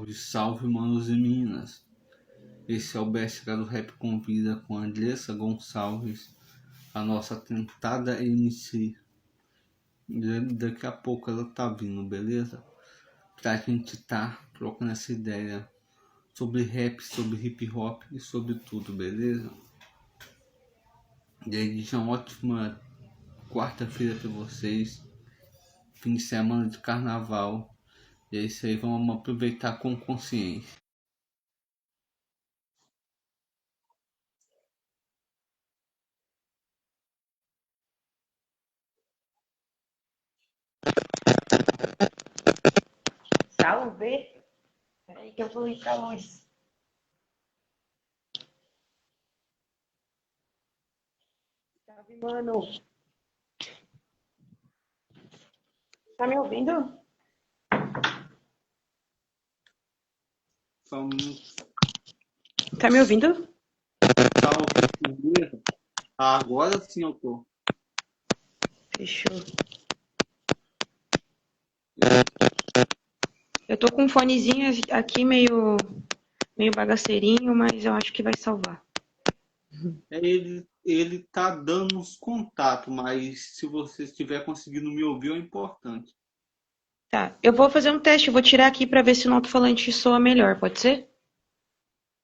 Salve, salve, manos e meninas. Esse é o Best do Rap Convida com a Andressa Gonçalves, a nossa tentada MC. Daqui a pouco ela tá vindo, beleza? Pra gente tá trocando essa ideia sobre rap, sobre hip hop e sobre tudo, beleza? Desde já uma ótima quarta-feira pra vocês, fim de semana de carnaval. E é isso aí, vamos aproveitar com consciência. Salve! Peraí que eu vou ir pra luz. Salve, mano! Tá me ouvindo? Só um minuto. Tá me ouvindo? Tá ouvindo? Agora sim eu tô. Fechou. Eu tô com um fonezinho aqui meio bagaceirinho, mas eu acho que vai salvar. Ele tá dando uns contatos, mas se você estiver conseguindo me ouvir, é importante. Tá, eu vou fazer um teste, eu vou tirar aqui pra ver se o alto-falante soa melhor, pode ser?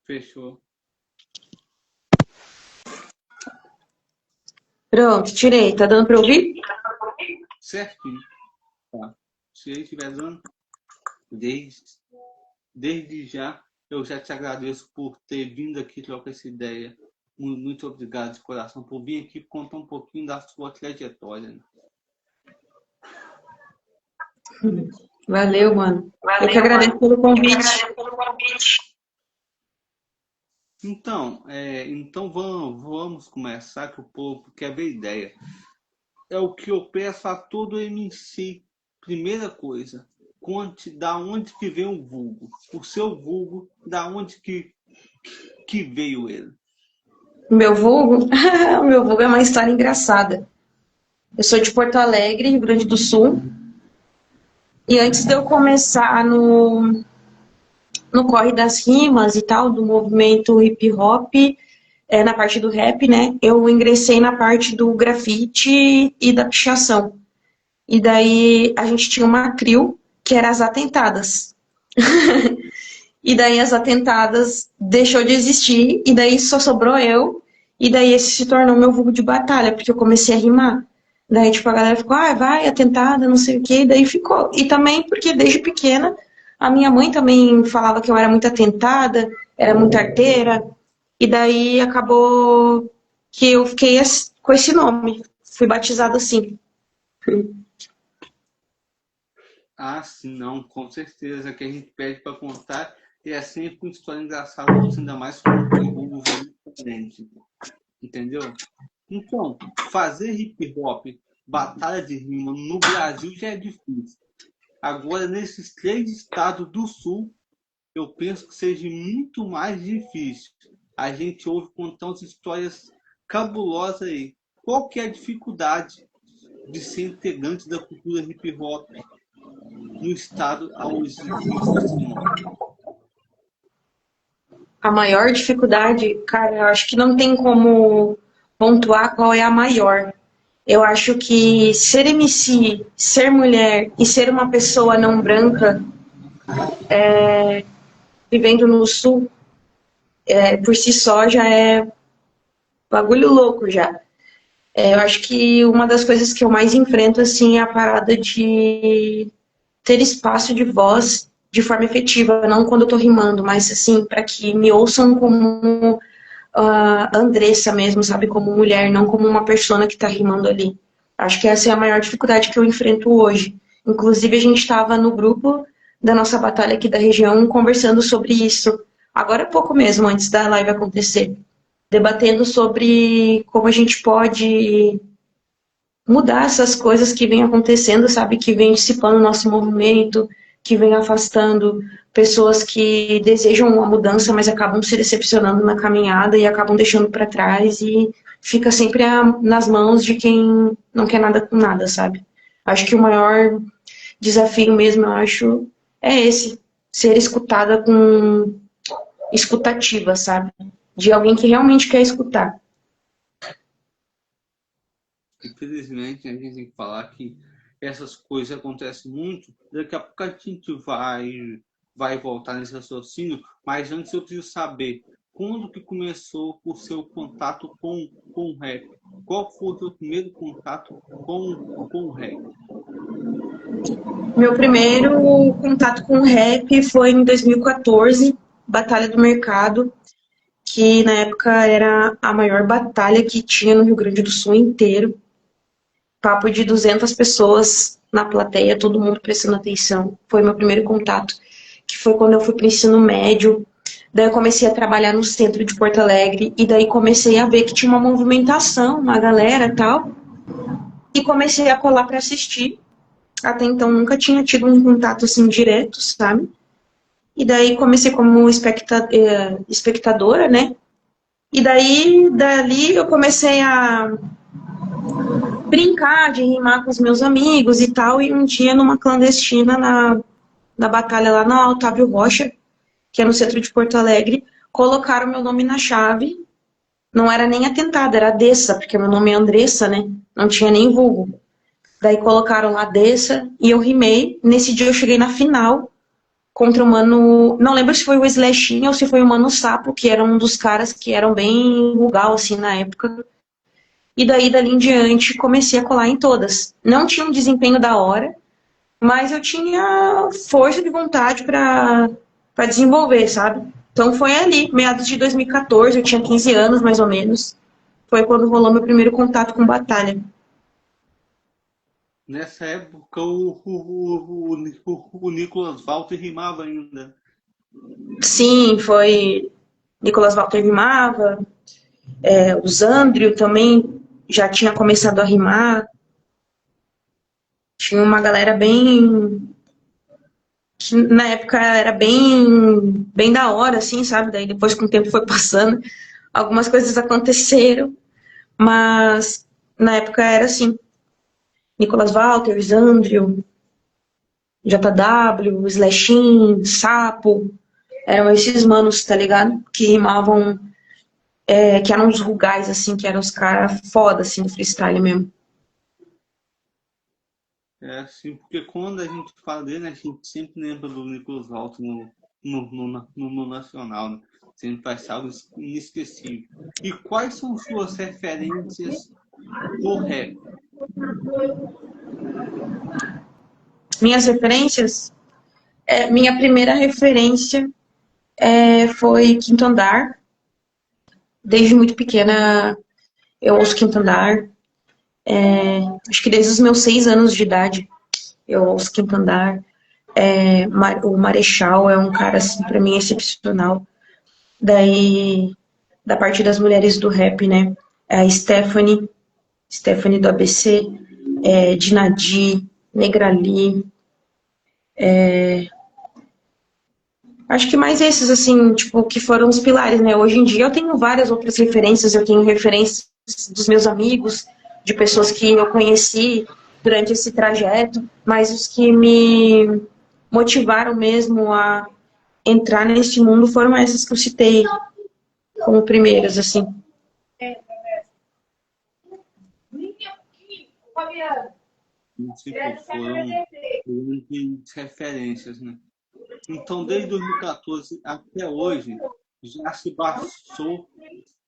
Fechou. Pronto, tirei. Tá dando pra ouvir? Certinho. Tá. Se ele estiver dando, desde já, eu já te agradeço por ter vindo aqui trocar essa ideia. Muito obrigado de coração por vir aqui contar um pouquinho da sua trajetória. Né? Valeu, mano. Eu que agradeço pelo convite. Então vamos começar que o povo quer ver ideia. É o que eu peço a todo MC. Primeira coisa, conte da onde que vem o vulgo. O seu vulgo, da onde que veio ele. Meu vulgo? O meu vulgo é uma história engraçada. Eu sou de Porto Alegre, Rio Grande do Sul. E antes de eu começar no corre das rimas e tal, do movimento hip hop, na parte do rap, né? Eu ingressei na parte do grafite e da pichação. E daí a gente tinha uma crew que era as Atentadas. E daí as Atentadas deixou de existir, e daí só sobrou eu, e daí esse se tornou meu vulgo de batalha, porque eu comecei a rimar. Daí, tipo, a galera ficou, vai, Atentada, não sei o quê, e daí ficou. E também porque desde pequena, a minha mãe também falava que eu era muito atentada, era muito arteira, e daí acabou que eu fiquei com esse nome. Fui batizada assim. Ah, sim, não, com certeza que a gente pede para contar e é sempre uma história engraçada, ainda mais com um vulgo diferente. Entendeu? Então, fazer hip hop, batalha de rima no Brasil já é difícil. Agora, nesses 3 estados do sul, eu penso que seja muito mais difícil. A gente ouve contar umas histórias cabulosas aí. Qual que é a dificuldade de ser integrante da cultura hip hop no estado aonde você mora? A maior dificuldade, cara, eu acho que não tem como pontuar qual é a maior. Eu acho que ser MC, ser mulher e ser uma pessoa não branca, vivendo no sul, por si só já é bagulho louco já. Eu acho que uma das coisas que eu mais enfrento, assim, é a parada de ter espaço de voz de forma efetiva, não quando eu tô rimando, mas, assim, para que me ouçam como Andressa mesmo, sabe? Como mulher, não como uma persona que tá rimando ali. Acho que essa é a maior dificuldade que eu enfrento hoje. Inclusive, a gente estava no grupo da nossa batalha aqui da região conversando sobre isso. Agora há pouco mesmo, antes da live acontecer. Debatendo sobre como a gente pode mudar essas coisas que vêm acontecendo, sabe? Que vem dissipando o nosso movimento, que vem afastando pessoas que desejam uma mudança, mas acabam se decepcionando na caminhada e acabam deixando para trás e fica sempre nas mãos de quem não quer nada com nada, sabe? Acho que o maior desafio mesmo, eu acho, é esse. ser escutada com escutativa, sabe? De alguém que realmente quer escutar. Infelizmente, a gente tem que falar que essas coisas acontecem muito. Daqui a pouco a gente vai voltar nesse raciocínio, mas antes eu preciso saber quando que começou o seu contato com o rap? Qual foi o seu primeiro contato com o rap? Meu primeiro contato com o rap foi em 2014, Batalha do Mercado, que na época era a maior batalha que tinha no Rio Grande do Sul inteiro. Papo de 200 pessoas na plateia, todo mundo prestando atenção. Foi meu primeiro contato, que foi quando eu fui para o ensino médio. Daí eu comecei a trabalhar no centro de Porto Alegre, e daí comecei a ver que tinha uma movimentação, uma galera e tal, e comecei a colar para assistir. Até então nunca tinha tido um contato assim direto, sabe? E daí comecei como espectadora, né? E daí, dali eu comecei a brincar, de rimar com os meus amigos e tal, e um dia numa clandestina na batalha lá na Otávio Rocha, que é no centro de Porto Alegre, colocaram meu nome na chave. Não era nem atentado, era Dessa, porque meu nome é Andressa, né? Não tinha nem vulgo. Daí colocaram lá Dessa e eu rimei. Nesse dia eu cheguei na final contra o Mano... Não lembro se foi o Slashinho ou se foi o Mano Sapo, que era um dos caras que eram bem vulgar, assim, na época. E daí, dali em diante, comecei a colar em todas. Não tinha um desempenho da hora, mas eu tinha força de vontade para desenvolver, sabe? Então foi ali, meados de 2014, eu tinha 15 anos, mais ou menos. Foi quando rolou meu primeiro contato com batalha. Nessa época, o Nicolas Walter rimava ainda. Sim, foi Nicolas Walter rimava, o Zandrio também já tinha começado a rimar. Tinha uma galera bem... que na época era bem da hora, assim, sabe? Daí depois, com o tempo foi passando, algumas coisas aconteceram, mas na época era assim. Nicolas Walter, Zandrio, JW, Slashin, Sapo, eram esses manos, tá ligado? Que rimavam, que eram os rugais, assim, que eram os caras foda, assim, do freestyle mesmo. É assim, porque quando a gente fala dele, a gente sempre lembra do Nicolas Walter no Nacional, né? Sempre vai ser algo inesquecível. E quais são suas referências do rap? Minhas referências, minha primeira referência foi Quinto Andar. Desde muito pequena eu ouço Quinto Andar. Acho que desde os meus 6 anos de idade eu ouço Quinto Andar. O Marechal é um cara, assim, pra mim, excepcional. Daí, da parte das mulheres do rap, né? A Stephanie do ABC, Dinadi, Negrali. Acho que mais esses, assim, tipo, que foram os pilares, né? Hoje em dia eu tenho várias outras referências, eu tenho referências dos meus amigos, de pessoas que eu conheci durante esse trajeto, mas os que me motivaram mesmo a entrar nesse mundo foram essas que eu citei como primeiras, assim. Sempre foram grandes referências, né? Então, desde 2014 até hoje, já se passou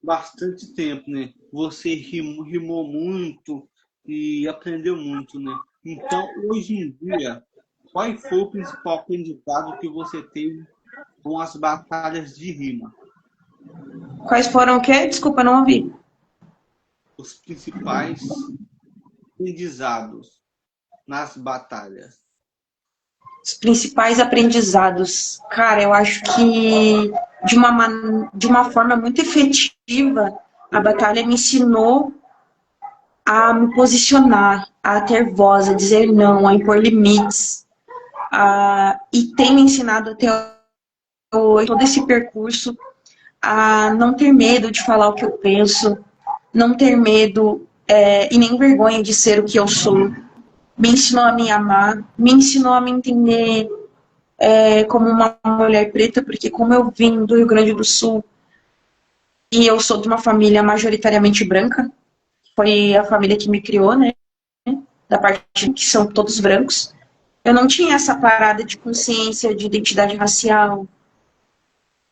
bastante tempo, né? Você rimou muito e aprendeu muito, né? Então, hoje em dia, qual foi o principal aprendizado que você teve com as batalhas de rima? Quais foram o quê? Desculpa, não ouvi. Os principais aprendizados nas batalhas. Os principais aprendizados. Cara, eu acho que de uma forma muito efetiva, a batalha me ensinou a me posicionar, a ter voz, a dizer não, a impor limites. E tem me ensinado até hoje, todo esse percurso, a não ter medo de falar o que eu penso, não ter medo e nem vergonha de ser o que eu sou. Me ensinou a me amar, me ensinou a me entender como uma mulher preta, porque como eu vim do Rio Grande do Sul e eu sou de uma família majoritariamente branca, foi a família que me criou, né? Da parte que são todos brancos. Eu não tinha essa parada de consciência de identidade racial,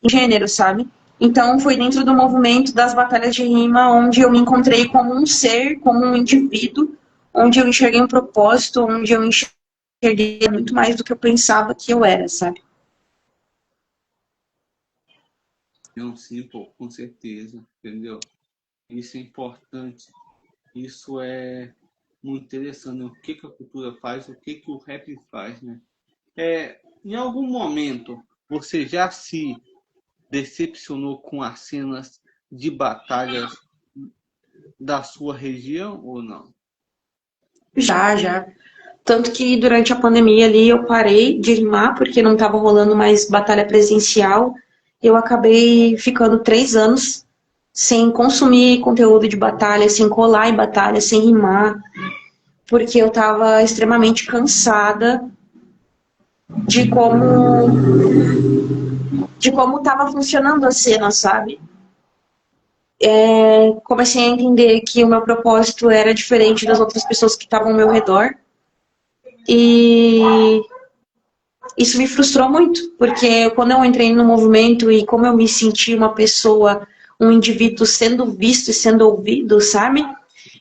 gênero, sabe? Então foi dentro do movimento das batalhas de rima onde eu me encontrei como um ser, como um indivíduo, onde eu enxerguei um propósito, onde eu enxerguei muito mais do que eu pensava que eu era, sabe? Não, sim, pô, com certeza, entendeu? Isso é importante. Isso é muito interessante, né? O que que a cultura faz, o que que o rap faz, né? Em algum momento, você já se decepcionou com as cenas de batalhas da sua região ou não? Já, já. Tanto que durante a pandemia ali eu parei de rimar, porque não estava rolando mais batalha presencial. Eu acabei ficando 3 anos sem consumir conteúdo de batalha, sem colar em batalha, sem rimar, porque eu estava extremamente cansada de como estava funcionando a cena, sabe? Comecei a entender que o meu propósito era diferente das outras pessoas que estavam ao meu redor. E isso me frustrou muito, porque quando eu entrei no movimento e como eu me senti uma pessoa, um indivíduo sendo visto e sendo ouvido, sabe?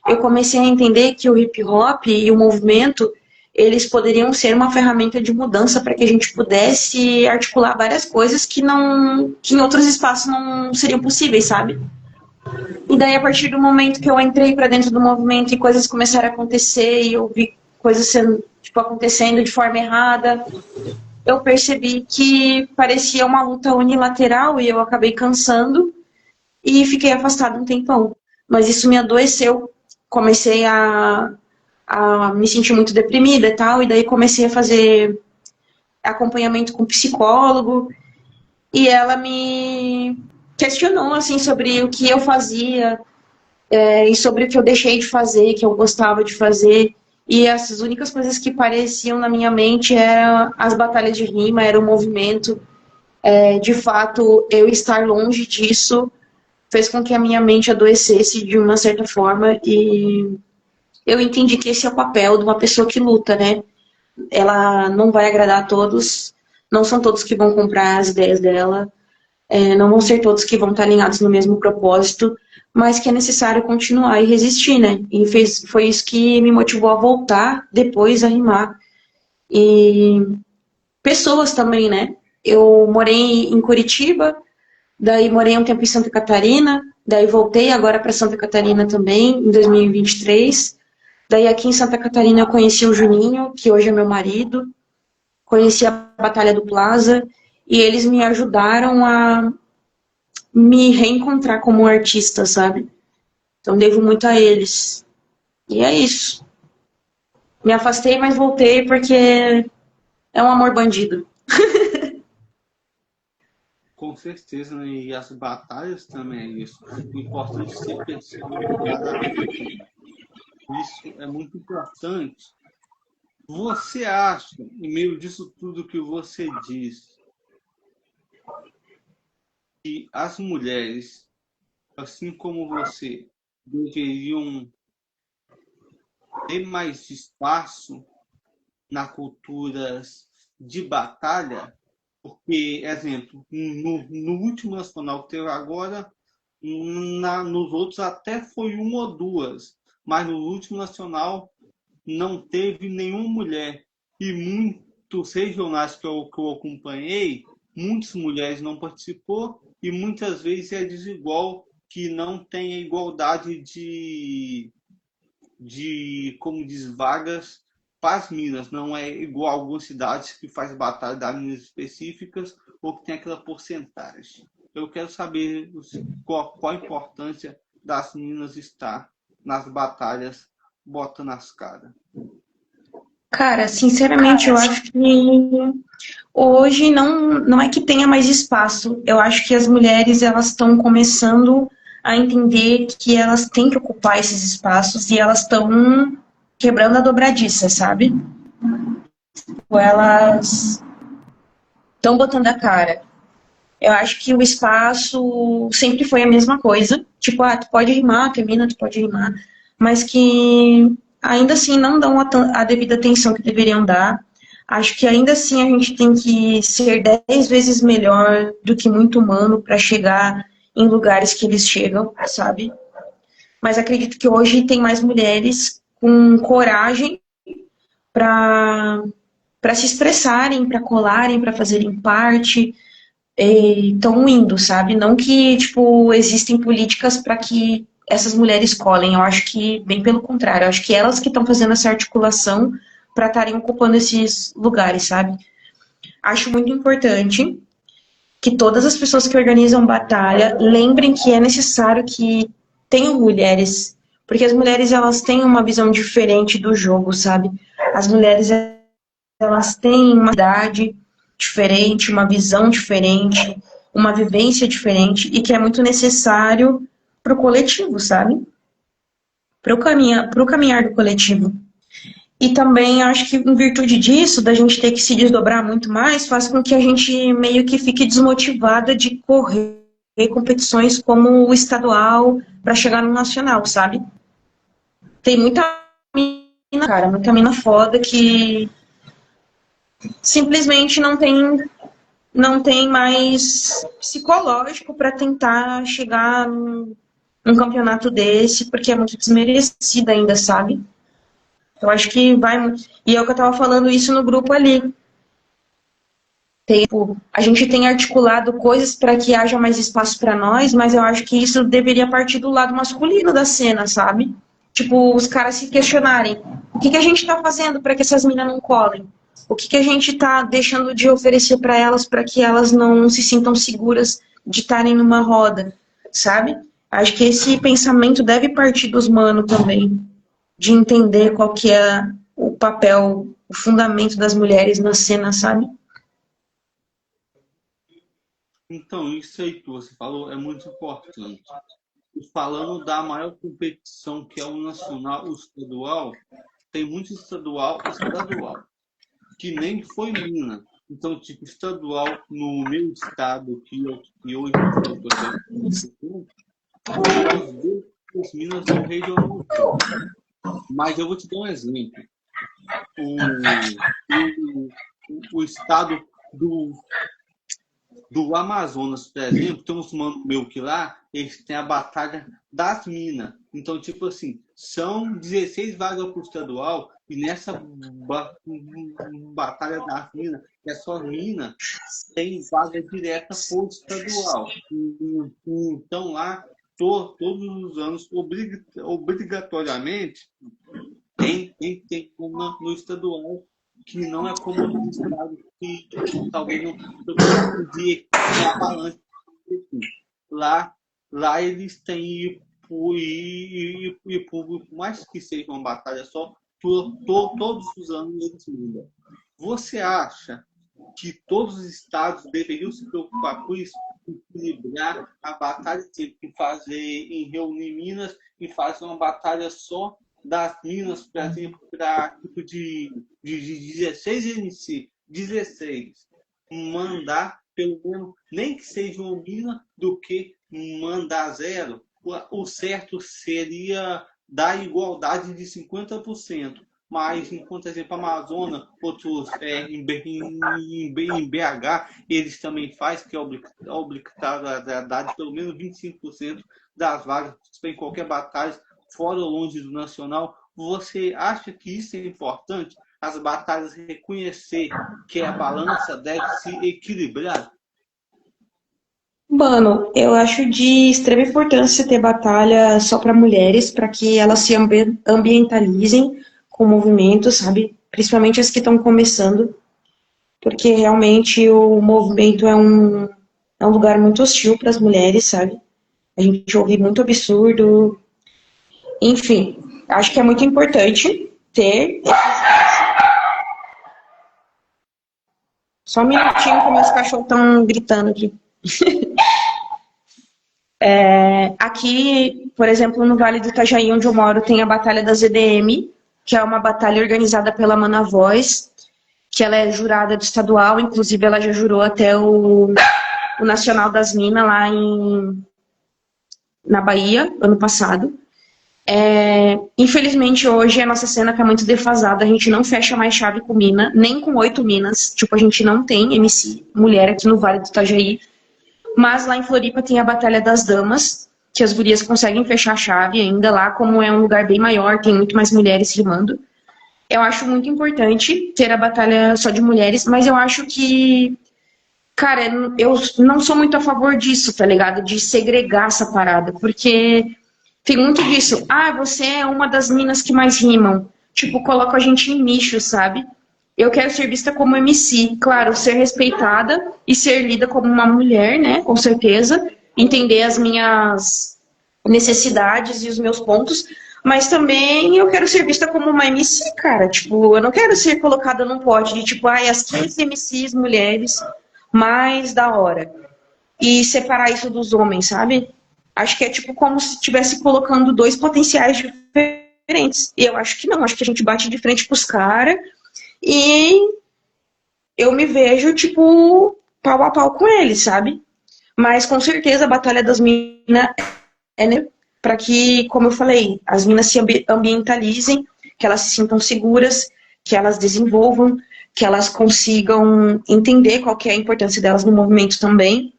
Eu comecei a entender que o hip hop e o movimento, eles poderiam ser uma ferramenta de mudança para que a gente pudesse articular várias coisas que em outros espaços não seriam possíveis, sabe? E daí, a partir do momento que eu entrei para dentro do movimento e coisas começaram a acontecer e eu vi coisas sendo, tipo, acontecendo de forma errada, eu percebi que parecia uma luta unilateral e eu acabei cansando e fiquei afastada um tempão. Mas isso me adoeceu. Comecei a me sentir muito deprimida e tal, e daí comecei a fazer acompanhamento com psicólogo e ela me questionou assim sobre o que eu fazia, e sobre o que eu deixei de fazer, que eu gostava de fazer. E as únicas coisas que pareciam na minha mente eram as batalhas de rima, era o movimento. De fato, eu estar longe disso fez com que a minha mente adoecesse de uma certa forma e eu entendi que esse é o papel de uma pessoa que luta, né? Ela não vai agradar a todos, não são todos que vão comprar as ideias dela, não vão ser todos que vão estar alinhados no mesmo propósito, mas que é necessário continuar e resistir, né? E foi isso que me motivou a voltar depois a rimar. E pessoas também, né? Eu morei em Curitiba, daí morei um tempo em Santa Catarina, daí voltei agora para Santa Catarina também, em 2023. Daí aqui em Santa Catarina eu conheci o Juninho, que hoje é meu marido, conheci a Batalha do Plaza, e eles me ajudaram a me reencontrar como artista, sabe? Então devo muito a eles. E é isso. Me afastei, mas voltei porque é um amor bandido. Com certeza, né? E as batalhas também é isso. O importante é ser perseverante. Isso é muito importante. Você acha, em meio disso tudo que você diz, que as mulheres, assim como você, deveriam ter mais espaço na cultura de batalha? Porque, exemplo, no último nacional que teve agora, nos outros até foi uma ou duas, mas no último nacional não teve nenhuma mulher. E muitos regionais que eu acompanhei, muitas mulheres não participou e muitas vezes é desigual, que não tem a igualdade como diz, vagas para as minas. Não é igual a algumas cidades que faz batalha das minas específicas ou que tem aquela porcentagem. Eu quero saber qual a importância das minas estar nas batalhas botando as caras. Cara, sinceramente, eu acho que hoje não é que tenha mais espaço. Eu acho que as mulheres elas estão começando a entender que elas têm que ocupar esses espaços e elas estão quebrando a dobradiça, sabe? Elas estão botando a cara. Eu acho que o espaço sempre foi a mesma coisa. Tipo, tu pode rimar, tu é mina, tu pode rimar. Mas que ainda assim não dão a devida atenção que deveriam dar. Acho que ainda assim a gente tem que ser 10 vezes melhor do que muito humano para chegar em lugares que eles chegam, sabe? Mas acredito que hoje tem mais mulheres com coragem para se expressarem, para colarem, para fazerem parte, estão indo, sabe? Não que, tipo, existem políticas para que essas mulheres colhem. Eu acho que, bem pelo contrário, eu acho que elas que estão fazendo essa articulação para estarem ocupando esses lugares, sabe? Acho muito importante que todas as pessoas que organizam batalha lembrem que é necessário que tenham mulheres, porque as mulheres, elas têm uma visão diferente do jogo, sabe? As mulheres, elas têm uma idade diferente, uma visão diferente, uma vivência diferente, e que é muito necessário para o coletivo, sabe? Para o caminhar do coletivo. E também acho que em virtude disso, da gente ter que se desdobrar muito mais, faz com que a gente meio que fique desmotivada de correr competições como o estadual para chegar no nacional, sabe? Tem muita mina, cara, muita mina foda que simplesmente não tem mais psicológico para tentar chegar num campeonato desse, porque é muito desmerecida ainda, sabe? Eu acho que vai. E é o que eu tava falando isso no grupo ali. Tipo, a gente tem articulado coisas para que haja mais espaço para nós, mas eu acho que isso deveria partir do lado masculino da cena, sabe? Tipo, os caras se questionarem: o que a gente tá fazendo para que essas minas não colhem? O que a gente tá deixando de oferecer para elas que elas não se sintam seguras de estarem numa roda, sabe? Acho que esse pensamento deve partir dos manos também, de entender qual que é o papel, o fundamento das mulheres na cena, sabe? Então, isso aí que você falou é muito importante. E falando da maior competição, que é o nacional, o estadual, tem muito estadual, que nem foi Minas. Então, tipo, estadual no meu estado, que hoje eu estou as Minas são regional. Mas eu vou te dar um exemplo. O estado do Amazonas, por exemplo, tem uns mano meu que lá, eles têm a batalha das minas. Então, tipo assim, são 16 vagas para o estadual, e nessa batalha das minas, é só mina, tem vaga direta para o estadual. Então lá, todos os anos, obrigatoriamente, tem uma no estadual, que não é como no estado, que talvez não podia uma balança. Lá eles têm e por mais que seja uma batalha só, todos os anos eles mudam. Você acha que todos os estados deveriam se preocupar com isso, equilibrar a batalha, que fazer em reunir Minas e fazer uma batalha só das Minas, por exemplo, para tipo de 16 MC, 16, mandar pelo menos, nem que seja uma mina, do que mandar zero. O certo seria dar igualdade de 50%. Mas, enquanto, por exemplo, a Amazonas, outros em BH, eles também fazem, que é obrigatoriedade, pelo menos 25% das vagas em qualquer batalha, fora ou longe do nacional. Você acha que isso é importante? As batalhas reconhecer que a balança deve se equilibrar? Mano, eu acho de extrema importância ter batalha só para mulheres, para que elas se ambientalizem com o movimento, sabe? Principalmente as que estão começando, porque realmente o movimento é um lugar muito hostil para as mulheres, sabe? A gente ouve muito absurdo. Enfim, acho que é muito importante ter. Só um minutinho que meus cachorros estão gritando aqui. Aqui, por exemplo, no Vale do Itajaí, onde eu moro, tem a Batalha da ZDM, que é uma batalha organizada pela Mana Voz, que ela é jurada do estadual, inclusive ela já jurou até o Nacional das Minas lá na Bahia, ano passado. Infelizmente, hoje a nossa cena tá muito defasada, a gente não fecha mais chave com mina, nem com 8 minas, tipo, a gente não tem MC mulher aqui no Vale do Itajaí, mas lá em Floripa tem a Batalha das Damas, que as gurias conseguem fechar a chave ainda lá, como é um lugar bem maior, tem muito mais mulheres rimando. Eu acho muito importante ter a batalha só de mulheres, mas eu acho que, cara, eu não sou muito a favor disso, tá ligado? De segregar essa parada, porque tem muito disso. Ah, você é uma das minas que mais rimam. Tipo, coloca a gente em nicho, sabe? Eu quero ser vista como MC. Claro, ser respeitada e ser lida como uma mulher, né? Com certeza. Entender as minhas necessidades e os meus pontos. Mas também eu quero ser vista como uma MC, cara. Tipo, eu não quero ser colocada num pote de tipo, ai, as 15 MCs mulheres mais da hora. E separar isso dos homens, sabe? Acho que é tipo como se estivesse colocando dois potenciais diferentes. E eu acho que não, acho que a gente bate de frente pros caras e eu me vejo, tipo, pau a pau com eles, sabe? Mas com certeza a Batalha das Minas é, né, para que, como eu falei, as minas se ambientalizem, que elas se sintam seguras, que elas desenvolvam, que elas consigam entender qual que é a importância delas no movimento também,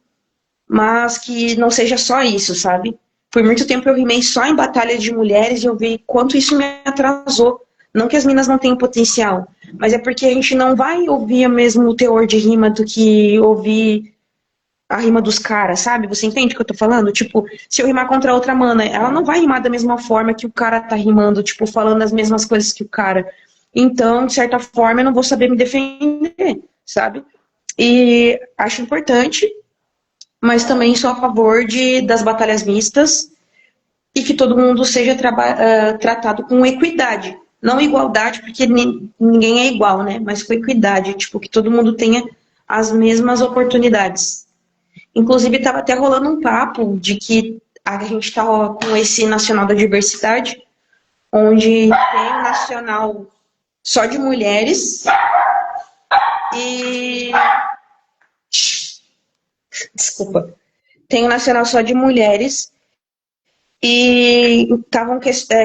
mas que não seja só isso, sabe? Por muito tempo eu rimei só em batalha de mulheres e eu vi quanto isso me atrasou. Não que as minas não tenham potencial, mas é porque a gente não vai ouvir mesmo o teor de rima do que ouvir a rima dos caras, sabe? Você entende o que eu tô falando? Tipo, se eu rimar contra outra mana, ela não vai rimar da mesma forma que o cara tá rimando, tipo, falando as mesmas coisas que o cara. Então, de certa forma, eu não vou saber me defender, sabe? E acho importante, mas também sou a favor das batalhas mistas e que todo mundo seja tratado com equidade. Não igualdade, porque ninguém é igual, né? Mas com equidade, tipo, que todo mundo tenha as mesmas oportunidades. Inclusive, estava até rolando um papo de que a gente está com esse Nacional da Diversidade, onde tem um nacional só de mulheres e... Desculpa. Tem um nacional só de mulheres e estavam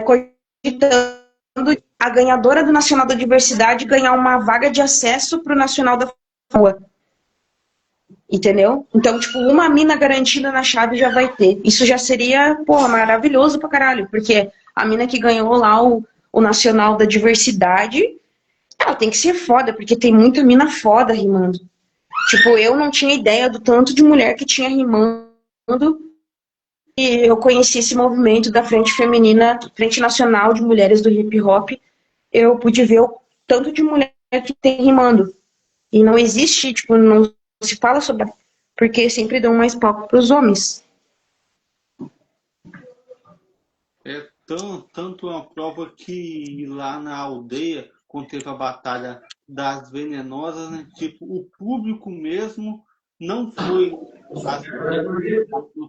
cogitando a ganhadora do Nacional da Diversidade ganhar uma vaga de acesso para o Nacional da Rua. Entendeu? Então, tipo, uma mina garantida na chave já vai ter. Isso já seria, porra, maravilhoso pra caralho. Porque a mina que ganhou lá o Nacional da Diversidade, ela tem que ser foda, porque tem muita mina foda rimando. Tipo, eu não tinha ideia do tanto de mulher que tinha rimando. E eu conheci esse movimento da Frente Feminina, Frente Nacional de Mulheres do Hip Hop. Eu pude ver o tanto de mulher que tem rimando. E não existe, tipo, não se fala sobre, porque sempre dão mais palco para os homens. É tanto uma prova que lá na aldeia, quando teve a batalha das venenosas, né, tipo, o público mesmo não foi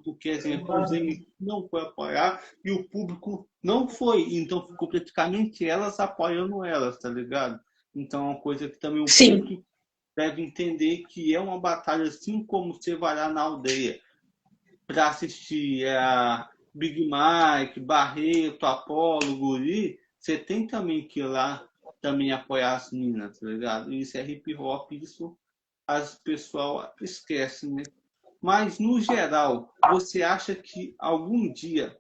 porque exemplo, os MCs não foi apoiar e o público não foi, então ficou praticamente elas apoiando elas, tá ligado? Então é uma coisa que também o público deve entender que é uma batalha assim como você vai lá na aldeia para assistir a Big Mike, Barreto, Apolo, Guri, você tem também que ir lá também apoiar as minas, tá ligado? Isso é hip hop, isso as pessoal esquece, né? Mas no geral, você acha que algum dia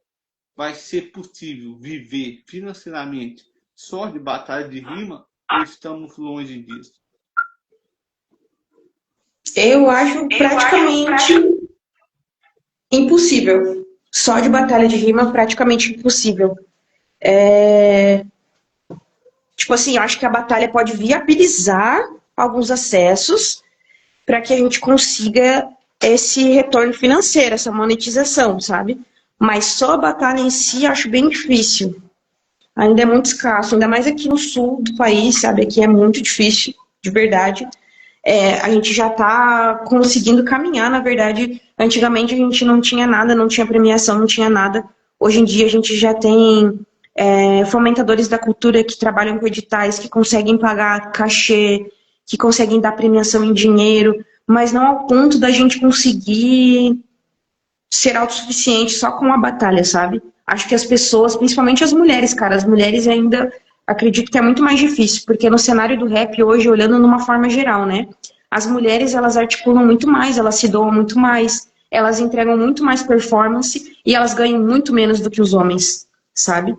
vai ser possível viver financeiramente só de batalha de rima ou estamos longe disso? Eu acho praticamente impossível. Só de batalha de rima, praticamente impossível. Tipo assim, eu acho que a batalha pode viabilizar alguns acessos para que a gente consiga esse retorno financeiro, essa monetização, sabe? Mas só a batalha em si eu acho bem difícil. Ainda é muito escasso, ainda mais aqui no sul do país, sabe? Aqui é muito difícil, de verdade. A gente já está conseguindo caminhar, na verdade. Antigamente a gente não tinha nada, não tinha premiação, não tinha nada. Hoje em dia a gente já tem fomentadores da cultura que trabalham com editais, que conseguem pagar cachê que conseguem dar premiação em dinheiro, mas não ao ponto da gente conseguir ser autossuficiente só com a batalha, sabe? Acho que as pessoas, principalmente as mulheres, cara, as mulheres ainda acredito que é muito mais difícil, porque no cenário do rap hoje, olhando numa forma geral, né? As mulheres, elas articulam muito mais, elas se doam muito mais, elas entregam muito mais performance e elas ganham muito menos do que os homens, sabe?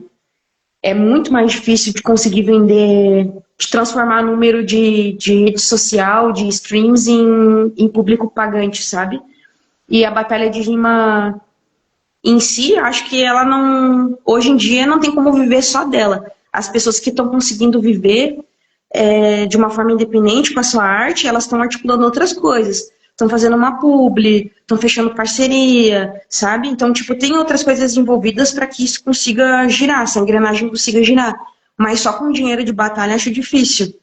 É muito mais difícil de conseguir vender, de transformar número de rede social, de streams em público pagante, sabe? E a batalha de rima em si, acho que ela não, hoje em dia, não tem como viver só dela. As pessoas que estão conseguindo viver de uma forma independente com a sua arte, elas estão articulando outras coisas. Estão fazendo uma publi, estão fechando parceria, sabe? Então, tipo, tem outras coisas envolvidas para que isso consiga girar, essa engrenagem consiga girar. Mas só com dinheiro de batalha acho difícil.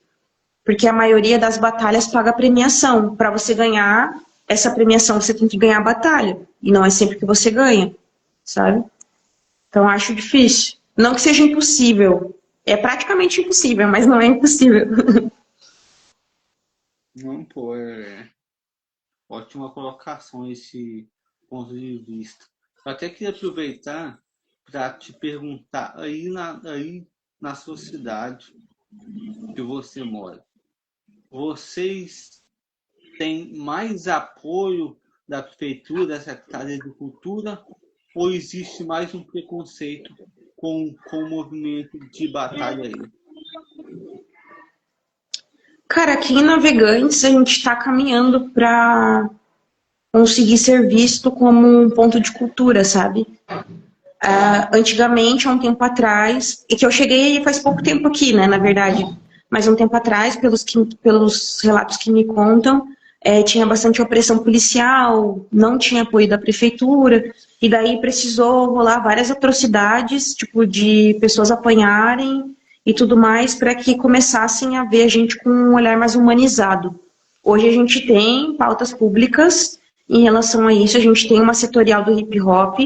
Porque a maioria das batalhas paga premiação. Para você ganhar essa premiação, você tem que ganhar a batalha. E não é sempre que você ganha, sabe? Então acho difícil. Não que seja impossível. É praticamente impossível, mas não é impossível. Não, pô, ótima colocação esse ponto de vista. Eu até queria aproveitar para te perguntar, aí na sua cidade que você mora, vocês têm mais apoio da prefeitura, da Secretaria de Cultura, ou existe mais um preconceito com o movimento de batalha aí? Cara, aqui em Navegantes a gente está caminhando para conseguir ser visto como um ponto de cultura, sabe? Antigamente, há um tempo atrás, e que eu cheguei faz pouco tempo aqui, né, na verdade, mas um tempo atrás, pelos relatos que me contam, tinha bastante opressão policial, não tinha apoio da prefeitura, e daí precisou rolar várias atrocidades, tipo, de pessoas apanharem e tudo mais, para que começassem a ver a gente com um olhar mais humanizado. Hoje a gente tem pautas públicas em relação a isso, a gente tem uma setorial do hip hop,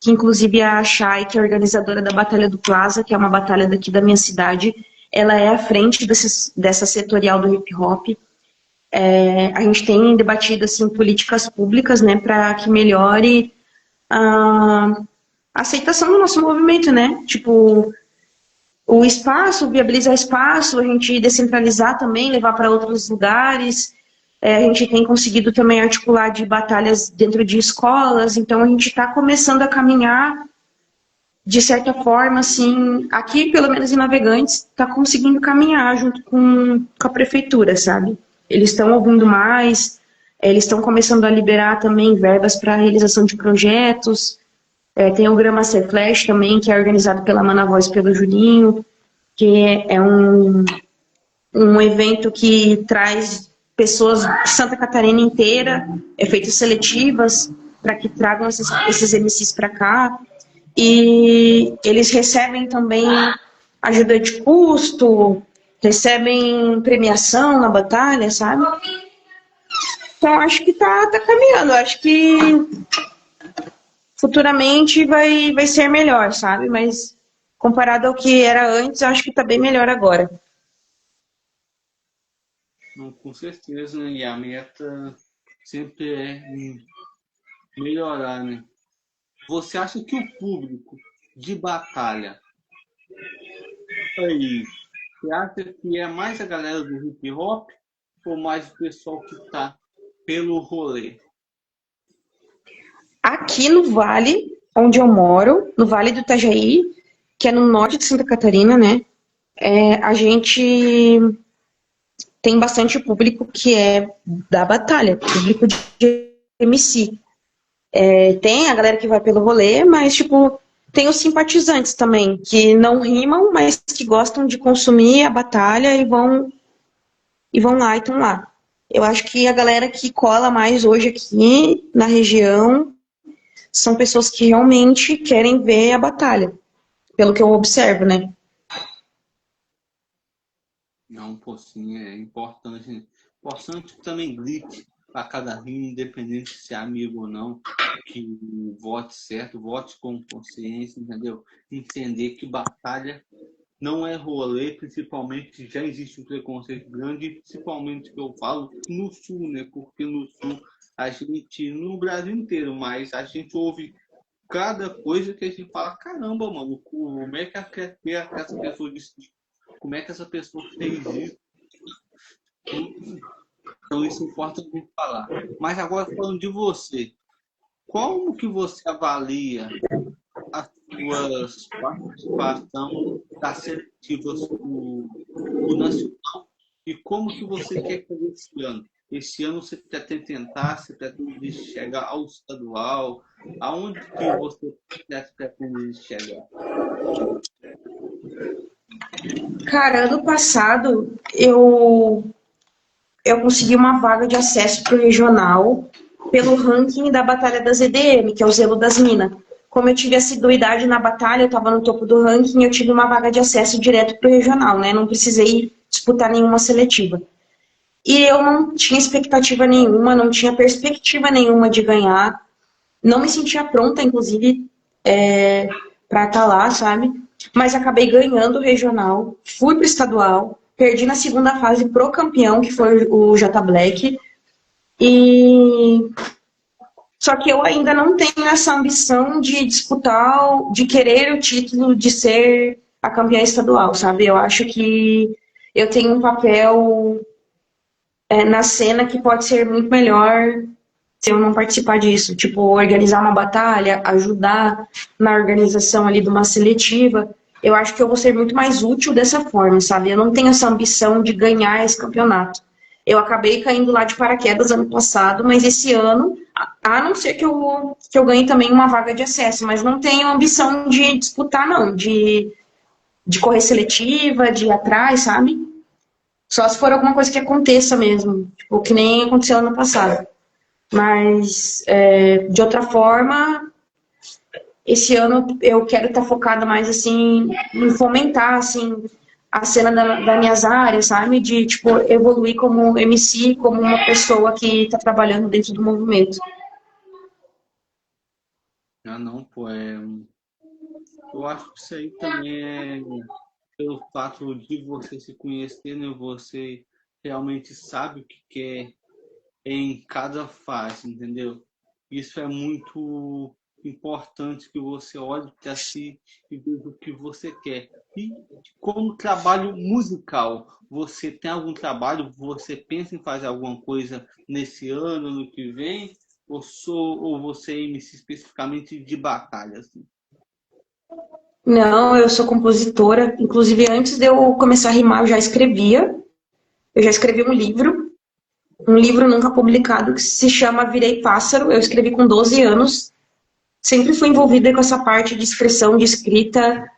que inclusive a Chay, que é a organizadora da Batalha do Plaza, que é uma batalha daqui da minha cidade, ela é à frente dessa setorial do hip hop. A gente tem debatido assim, políticas públicas, né, para que melhore a aceitação do nosso movimento, né? Tipo, o espaço, viabilizar espaço, a gente descentralizar também, levar para outros lugares. A gente tem conseguido também articular de batalhas dentro de escolas, então a gente está começando a caminhar de certa forma, assim, aqui, pelo menos em Navegantes, está conseguindo caminhar junto com a prefeitura, sabe? Eles estão ouvindo mais, eles estão começando a liberar também verbas para a realização de projetos. Tem o Grama Ser Flash também, que é organizado pela Mana Voz e pelo Julinho, que é um evento que traz pessoas de Santa Catarina inteira, feitas seletivas, para que tragam esses MCs para cá. E eles recebem também ajuda de custo, recebem premiação na batalha, sabe? Então acho que tá caminhando, acho que futuramente vai ser melhor, sabe? Mas comparado ao que era antes, acho que tá bem melhor agora. Não, com certeza, né? E a meta sempre é melhorar, né? Você acha que o público de batalha aí, você acha que é mais a galera do hip hop ou mais o pessoal que tá pelo rolê? Aqui no Vale, onde eu moro, no Vale do Itajaí, que é no norte de Santa Catarina, né? A gente tem bastante público que é da batalha, público de MC. Tem a galera que vai pelo rolê, mas, tipo, tem os simpatizantes também, que não rimam, mas que gostam de consumir a batalha e vão lá e estão lá. Eu acho que a galera que cola mais hoje aqui na região são pessoas que realmente querem ver a batalha, pelo que eu observo, né? Não, pô, sim, é importante, né? Importante que também grite para cada rima, independente se é amigo ou não, que vote certo, vote com consciência, entendeu? Entender que batalha não é rolê, principalmente já existe um preconceito grande, principalmente que eu falo no sul, né? Porque no sul a gente, no Brasil inteiro, mas a gente ouve cada coisa que a gente fala, caramba, mano, como é que essa pessoa disse, como é que essa pessoa fez isso? Então isso importa a gente falar. Mas agora falando de você, como que você avalia as suas participação das seletivas o nacional e como que você quer fazer esse ano? Esse ano você pretende tentar, você pretende chegar ao estadual? Aonde que você pretende chegar? Cara, ano passado eu consegui uma vaga de acesso para o regional pelo ranking da Batalha das EDM, que é o Zelo das Minas. Como eu tive assiduidade na batalha, eu estava no topo do ranking, eu tive uma vaga de acesso direto para o regional, né? Não precisei disputar nenhuma seletiva. E eu não tinha expectativa nenhuma, não tinha perspectiva nenhuma de ganhar. Não me sentia pronta, inclusive, para estar lá, sabe? Mas acabei ganhando o regional, fui pro estadual, perdi na segunda fase pro campeão, que foi o J Black. E só que eu ainda não tenho essa ambição de disputar, de querer o título de ser a campeã estadual, sabe? Eu acho que eu tenho um papel na cena que pode ser muito melhor se eu não participar disso. Tipo, organizar uma batalha, ajudar na organização ali de uma seletiva. Eu acho que eu vou ser muito mais útil dessa forma, sabe? Eu não tenho essa ambição de ganhar esse campeonato. Eu acabei caindo lá de paraquedas ano passado, mas esse ano, a não ser que eu ganhe também uma vaga de acesso, mas não tenho ambição de disputar, não, de correr seletiva, de ir atrás, sabe? Só se for alguma coisa que aconteça mesmo, tipo, que nem aconteceu ano passado. Mas, de outra forma, esse ano eu quero estar focada mais, assim, em fomentar, assim, a cena das minhas áreas, sabe? De, tipo, evoluir como MC, como uma pessoa que está trabalhando dentro do movimento. Ah, não, pô, eu acho que isso aí também é pelo fato de você se conhecer, né? Você realmente sabe o que quer em cada fase, entendeu? Isso é muito importante que você olhe para si e veja o que você quer. E como trabalho musical, você tem algum trabalho, você pensa em fazer alguma coisa nesse ano, no que vem, ou você é MC especificamente de batalha, assim? Não, eu sou compositora. Inclusive, antes de eu começar a rimar, eu já escrevia. Eu já escrevi um livro nunca publicado, que se chama Virei Pássaro. Eu escrevi com 12 anos. Sempre fui envolvida com essa parte de expressão, de escrita.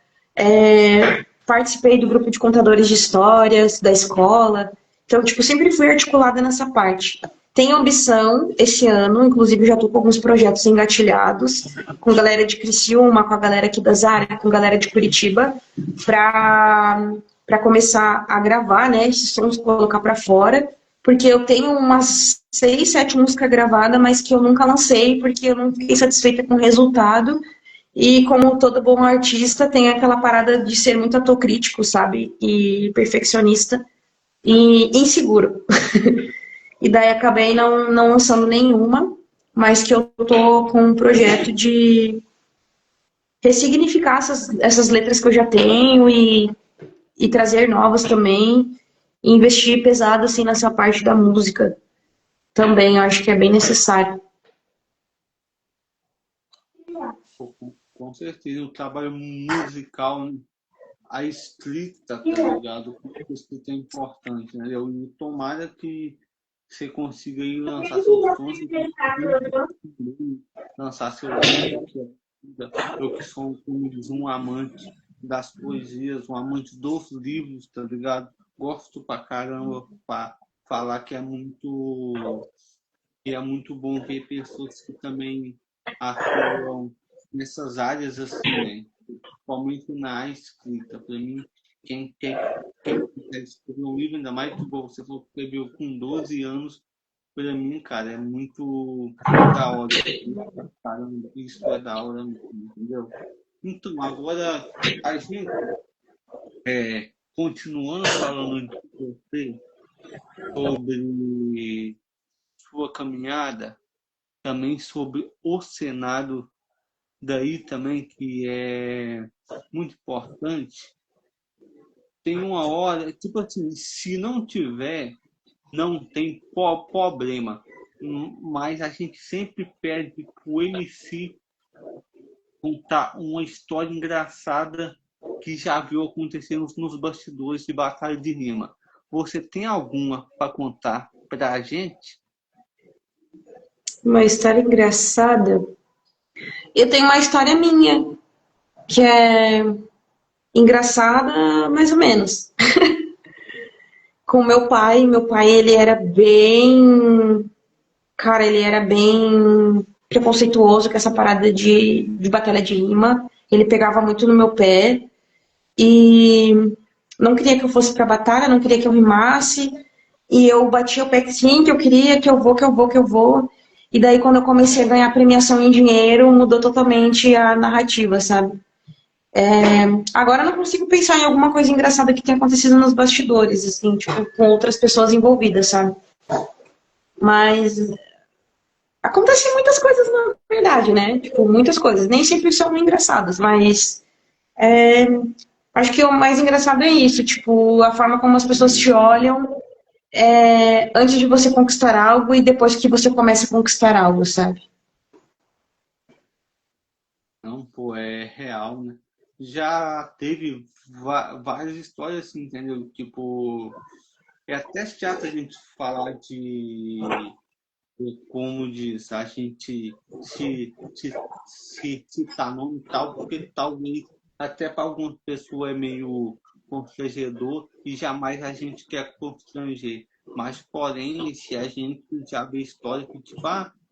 Participei do grupo de contadores de histórias da escola. Então, tipo, sempre fui articulada nessa parte. Tenho ambição esse ano, inclusive já estou com alguns projetos engatilhados, com a galera de Criciúma, com a galera aqui das áreas, com a galera de Curitiba, para começar a gravar, né, esses sons, colocar para fora, porque eu tenho umas 6, 7 músicas gravadas, mas que eu nunca lancei, porque eu não fiquei satisfeita com o resultado. E como todo bom artista, tem aquela parada de ser muito autocrítico, sabe? E perfeccionista e inseguro. E daí acabei não lançando nenhuma, mas que eu tô com um projeto de ressignificar essas letras que eu já tenho e trazer novas também. E investir pesado assim nessa parte da música também, eu acho que é bem necessário. Com certeza, o trabalho musical, a escrita, tá ligado? A escrita é importante, né? E tomara que você consiga aí lançar seus sons, lançar seu livro, eu que sou, como diz, um amante das poesias, um amante dos livros, tá ligado? Gosto pra caramba pra falar que é muito bom ver pessoas que também atuam nessas áreas assim, né? Principalmente na escrita. Para mim, quem quer escrever um livro, ainda mais que você escreveu com 12 anos, para mim, cara, é muito da hora. Caramba, isso é da hora, entendeu? Então, agora, a gente continuando falando de você, sobre sua caminhada, também sobre o Senado, daí também que é muito importante, tem uma hora, tipo assim, se não tiver, não tem problema, mas a gente sempre pede pro MC contar uma história engraçada que já viu acontecer nos bastidores de batalha de rima. Você tem alguma para contar para a gente? Uma história engraçada. Eu tenho uma história minha, que é engraçada, mais ou menos. Com meu pai, ele era bem... Cara, ele era bem preconceituoso com essa parada de batalha de rima. Ele pegava muito no meu pé e não queria que eu fosse pra batalha, não queria que eu rimasse. E eu batia o pé sim, que eu queria, que eu vou, que eu vou, que eu vou. E daí, quando eu comecei a ganhar premiação em dinheiro, mudou totalmente a narrativa, sabe? Agora eu não consigo pensar em alguma coisa engraçada que tenha acontecido nos bastidores, assim, tipo, com outras pessoas envolvidas, sabe? Mas acontecem muitas coisas na verdade, né? Tipo, muitas coisas. Nem sempre são engraçadas, mas acho que o mais engraçado é isso, tipo, a forma como as pessoas te olham antes de você conquistar algo e depois que você começa a conquistar algo, sabe? Não, pô, é real, né? Já teve várias histórias assim, entendeu? Tipo, é até chato a gente falar como diz, a gente se citar nome e tal, porque talvez até para algumas pessoas é meio constrangedor e jamais a gente quer constranger. Mas, porém, se a gente já vê história que, tipo,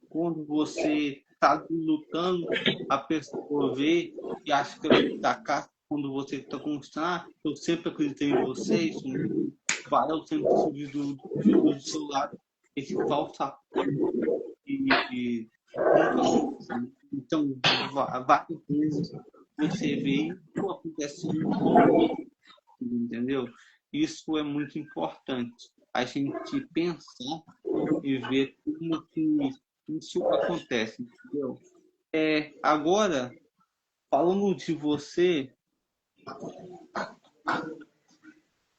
quando você está lutando, a pessoa vê e acha que vai te atacar quando você está conquistando, eu sempre acreditei em vocês, eu sempre estive do seu lado, esse falso e nunca. Então, várias vezes você vê e não acontece muito, entendeu? Isso é muito importante. A gente pensar e ver como que isso acontece, entendeu? Agora, falando de você,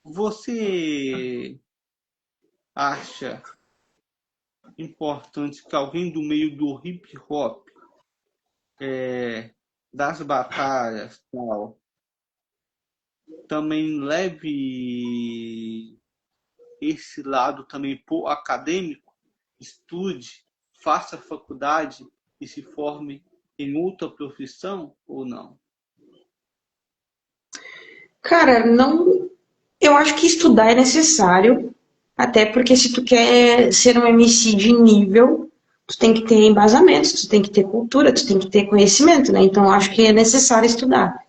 você acha importante que alguém do meio do hip hop, das batalhas, tal, também leve esse lado também pro acadêmico, estude, faça faculdade e se forme em outra profissão ou não? Cara, não. Eu acho que estudar é necessário, até porque se tu quer ser um MC de nível, tu tem que ter embasamentos, tu tem que ter cultura, tu tem que ter conhecimento, né? Então eu acho que é necessário estudar.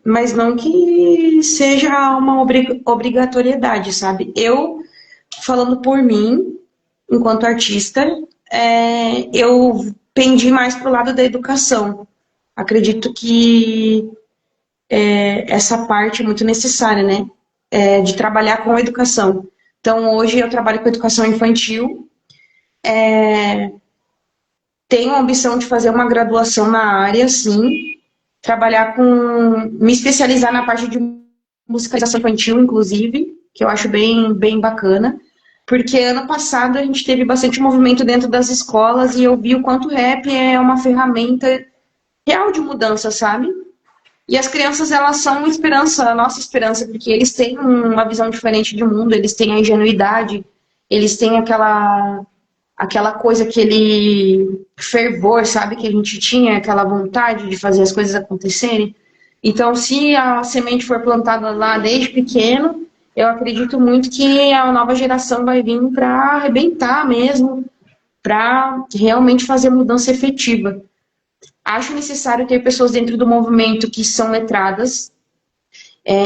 Mas não que seja uma obrigatoriedade, sabe? Eu, falando por mim, enquanto artista, eu pendi mais pro lado da educação. Acredito que essa parte é muito necessária, né? De trabalhar com a educação. Então, hoje eu trabalho com educação infantil, tenho a ambição de fazer uma graduação na área, sim, me especializar na parte de musicalização infantil, inclusive, que eu acho bem, bem bacana, porque ano passado a gente teve bastante movimento dentro das escolas e eu vi o quanto o rap é uma ferramenta real de mudança, sabe? E as crianças, elas são esperança, a nossa esperança, porque eles têm uma visão diferente de mundo, eles têm a ingenuidade, eles têm aquela coisa, aquele fervor, sabe, que a gente tinha, aquela vontade de fazer as coisas acontecerem. Então, se a semente for plantada lá desde pequeno, eu acredito muito que a nova geração vai vir para arrebentar mesmo, para realmente fazer mudança efetiva. Acho necessário ter pessoas dentro do movimento que são letradas.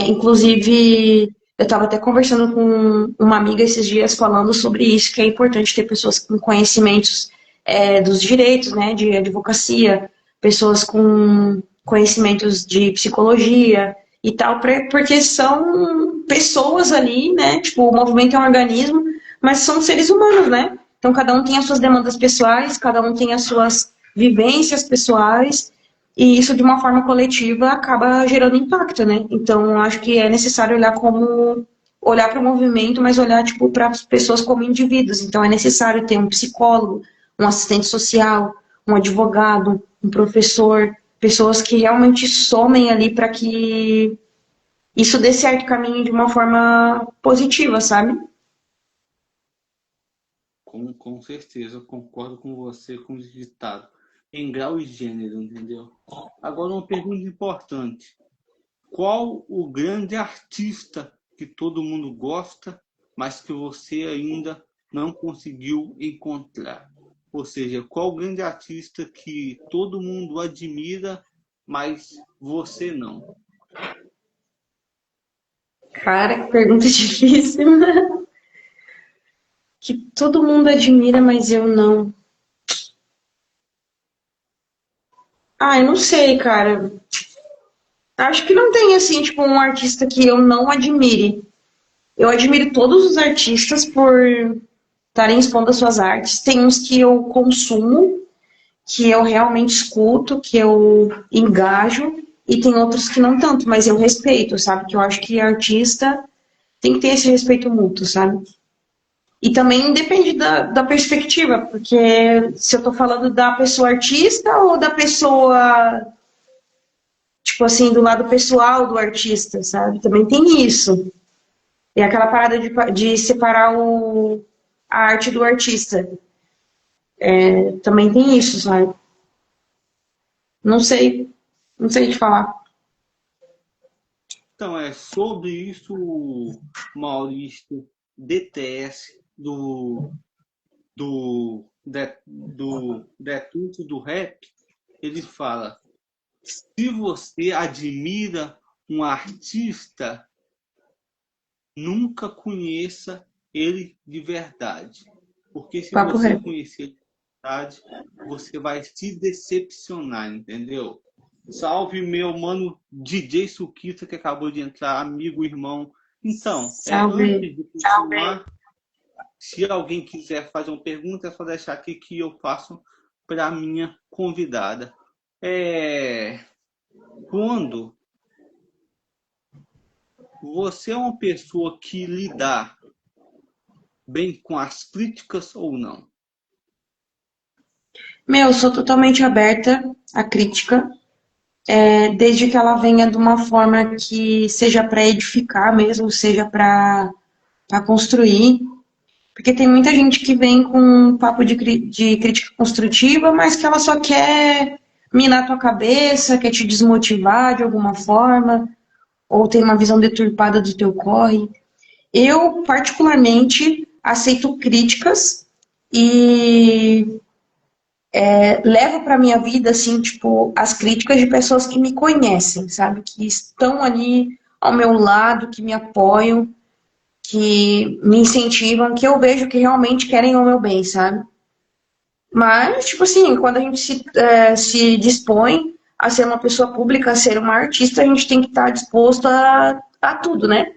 Inclusive, eu estava até conversando com uma amiga esses dias falando sobre isso, que é importante ter pessoas com conhecimentos dos direitos, né, de advocacia, pessoas com conhecimentos de psicologia. e tal, porque são pessoas ali, né? Tipo, o movimento é um organismo, mas são seres humanos, né? Então, cada um tem as suas demandas pessoais, cada um tem as suas vivências pessoais, e isso, de uma forma coletiva, acaba gerando impacto, né? Então, eu acho que é necessário olhar para o movimento, mas olhar, tipo, para as pessoas como indivíduos. Então, é necessário ter um psicólogo, um assistente social, um advogado, um professor, pessoas que realmente somem ali para que isso dê certo caminho de uma forma positiva, sabe? Com certeza, eu concordo com você com o ditado. Em grau e gênero, entendeu? Agora, uma pergunta importante. Qual o grande artista que todo mundo gosta, mas que você ainda não conseguiu encontrar? Ou seja, qual o grande artista que todo mundo admira, mas você não? Cara, que pergunta difícil. Que todo mundo admira, mas eu não. Ah, eu não sei, cara. Acho que não tem, assim, tipo, um artista que eu não admire. Eu admiro todos os artistas por estarem expondo as suas artes. Tem uns que eu consumo, que eu realmente escuto, que eu engajo, e tem outros que não tanto, mas eu respeito, sabe? Que eu acho que artista tem que ter esse respeito mútuo, sabe? E também depende da perspectiva, porque se eu tô falando da pessoa artista ou da pessoa, tipo assim, do lado pessoal do artista, sabe? Também tem isso. É aquela parada de separar a arte do artista. Também tem isso, sabe? Não sei, não sei te falar. Então, é sobre isso o Maurício DTS do Detuto do Rap, ele fala: se você admira um artista, nunca conheça ele de verdade. Porque se Papo você reto. conhecer ele de verdade, você vai se decepcionar, entendeu? Salve meu mano DJ Suquita, que acabou de entrar, amigo, irmão. Então, Salve. antes de continuar, se alguém quiser fazer uma pergunta, é só deixar aqui que eu faço para a minha convidada. Quando você é uma pessoa que lida bem com as críticas ou não? Meu, eu sou totalmente aberta à crítica, desde que ela venha de uma forma que seja para edificar mesmo, seja para construir. Porque tem muita gente que vem com um papo de crítica construtiva, mas que ela só quer minar tua cabeça, quer te desmotivar de alguma forma, ou tem uma visão deturpada do teu corre. Eu, particularmente, aceito críticas e levo para minha vida, assim, tipo, as críticas de pessoas que me conhecem, sabe? Que estão ali ao meu lado, que me apoiam, que me incentivam, que eu vejo que realmente querem o meu bem, sabe? Mas, tipo assim, quando a gente se dispõe a ser uma pessoa pública, a ser uma artista, a gente tem que estar disposto a tudo, né?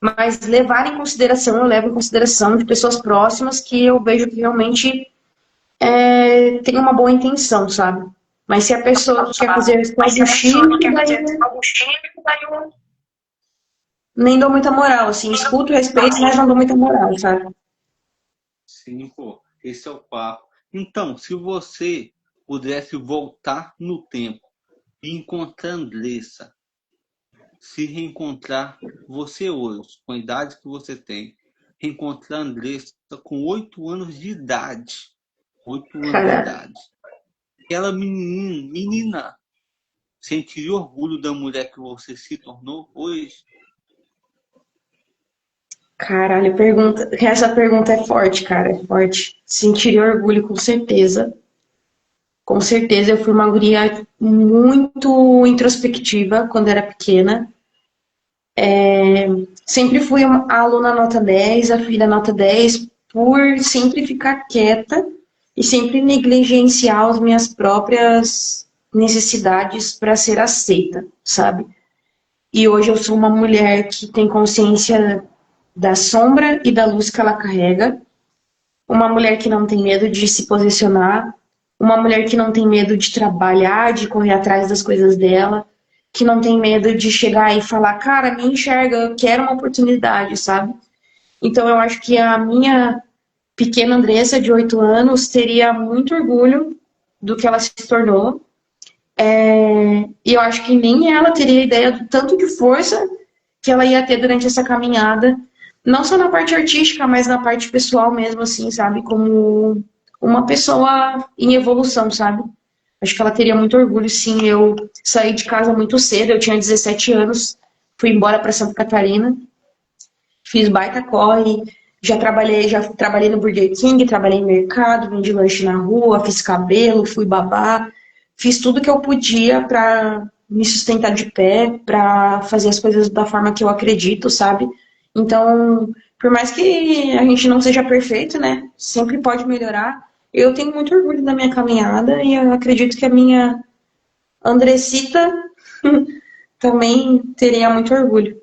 Mas levar em consideração, eu levo em consideração de pessoas próximas que eu vejo que realmente tem uma boa intenção, sabe? Mas se a pessoa quer fazer só daí eu nem dou muita moral, assim, escuto, respeito, mas não dou muita moral, sabe? Sim, pô, esse é o papo. Então, se você pudesse voltar no tempo e encontrar Andressa, se reencontrar você hoje, com a idade que você tem, reencontrar Andressa com 8 anos de idade, 8 anos de Cara, idade. Aquela menina sentiria orgulho da mulher que você se tornou hoje? caralho, essa pergunta é forte, cara, é forte. Sentiria orgulho, com certeza. Com certeza, eu fui uma guria muito introspectiva quando era pequena. Sempre fui a aluna nota 10, a filha nota 10, por sempre ficar quieta e sempre negligenciar as minhas próprias necessidades para ser aceita, sabe? E hoje eu sou uma mulher que tem consciência da sombra e da luz que ela carrega. Uma mulher que não tem medo de se posicionar. Uma mulher que não tem medo de trabalhar, de correr atrás das coisas dela. Que não tem medo de chegar e falar, cara, me enxerga, eu quero uma oportunidade, sabe? Então eu acho que a minha pequena Andressa, de 8 anos, teria muito orgulho do que ela se tornou. E eu acho que nem ela teria ideia do tanto de força que ela ia ter durante essa caminhada, não só na parte artística, mas na parte pessoal mesmo, assim, sabe? Como uma pessoa em evolução, sabe? Acho que ela teria muito orgulho, sim. Eu saí de casa muito cedo, eu tinha 17 anos, fui embora para Santa Catarina, fiz baita corre, já trabalhei no Burger King, trabalhei em mercado, vendi lanche na rua, fiz cabelo, fui babá, fiz tudo que eu podia para me sustentar de pé, para fazer as coisas da forma que eu acredito, sabe? Então, por mais que a gente não seja perfeito, né? Sempre pode melhorar. Eu tenho muito orgulho da minha caminhada e eu acredito que a minha Andressita também teria muito orgulho.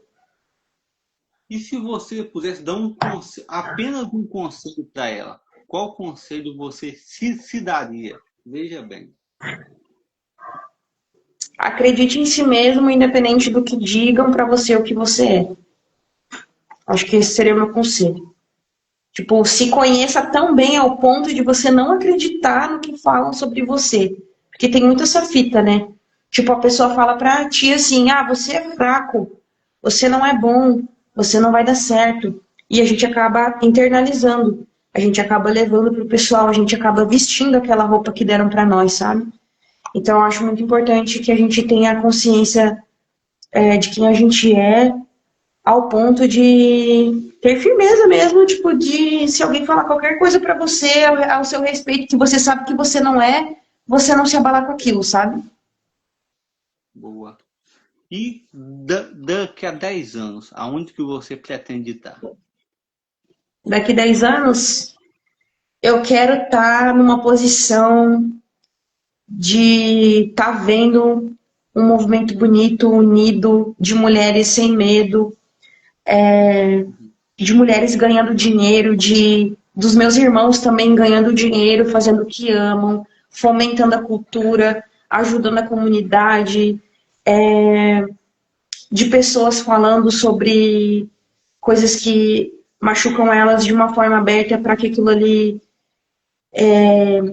E se você pudesse dar apenas um conselho para ela, qual conselho você se daria? Veja bem. Acredite em si mesmo, independente do que digam pra você o que você é. Acho que esse seria o meu conselho. Tipo, se conheça tão bem ao ponto de você não acreditar no que falam sobre você. Porque tem muita essa fita, né? Tipo, a pessoa fala pra ti assim, ah, você é fraco, você não é bom, você não vai dar certo. E a gente acaba internalizando, a gente acaba levando pro pessoal, a gente acaba vestindo aquela roupa que deram pra nós, sabe? Então, eu acho muito importante que a gente tenha a consciência de quem a gente é, ao ponto de ter firmeza mesmo, tipo, de se alguém falar qualquer coisa pra você, ao seu respeito, que você sabe que você não é, você não se abalar com aquilo, sabe? Boa. E daqui a 10 anos, aonde que você pretende estar? Daqui 10 anos, eu quero estar numa posição de estar vendo um movimento bonito, unido, de mulheres sem medo, de mulheres ganhando dinheiro, dos meus irmãos também ganhando dinheiro, fazendo o que amam, fomentando a cultura, ajudando a comunidade, de pessoas falando sobre coisas que machucam elas de uma forma aberta para que aquilo ali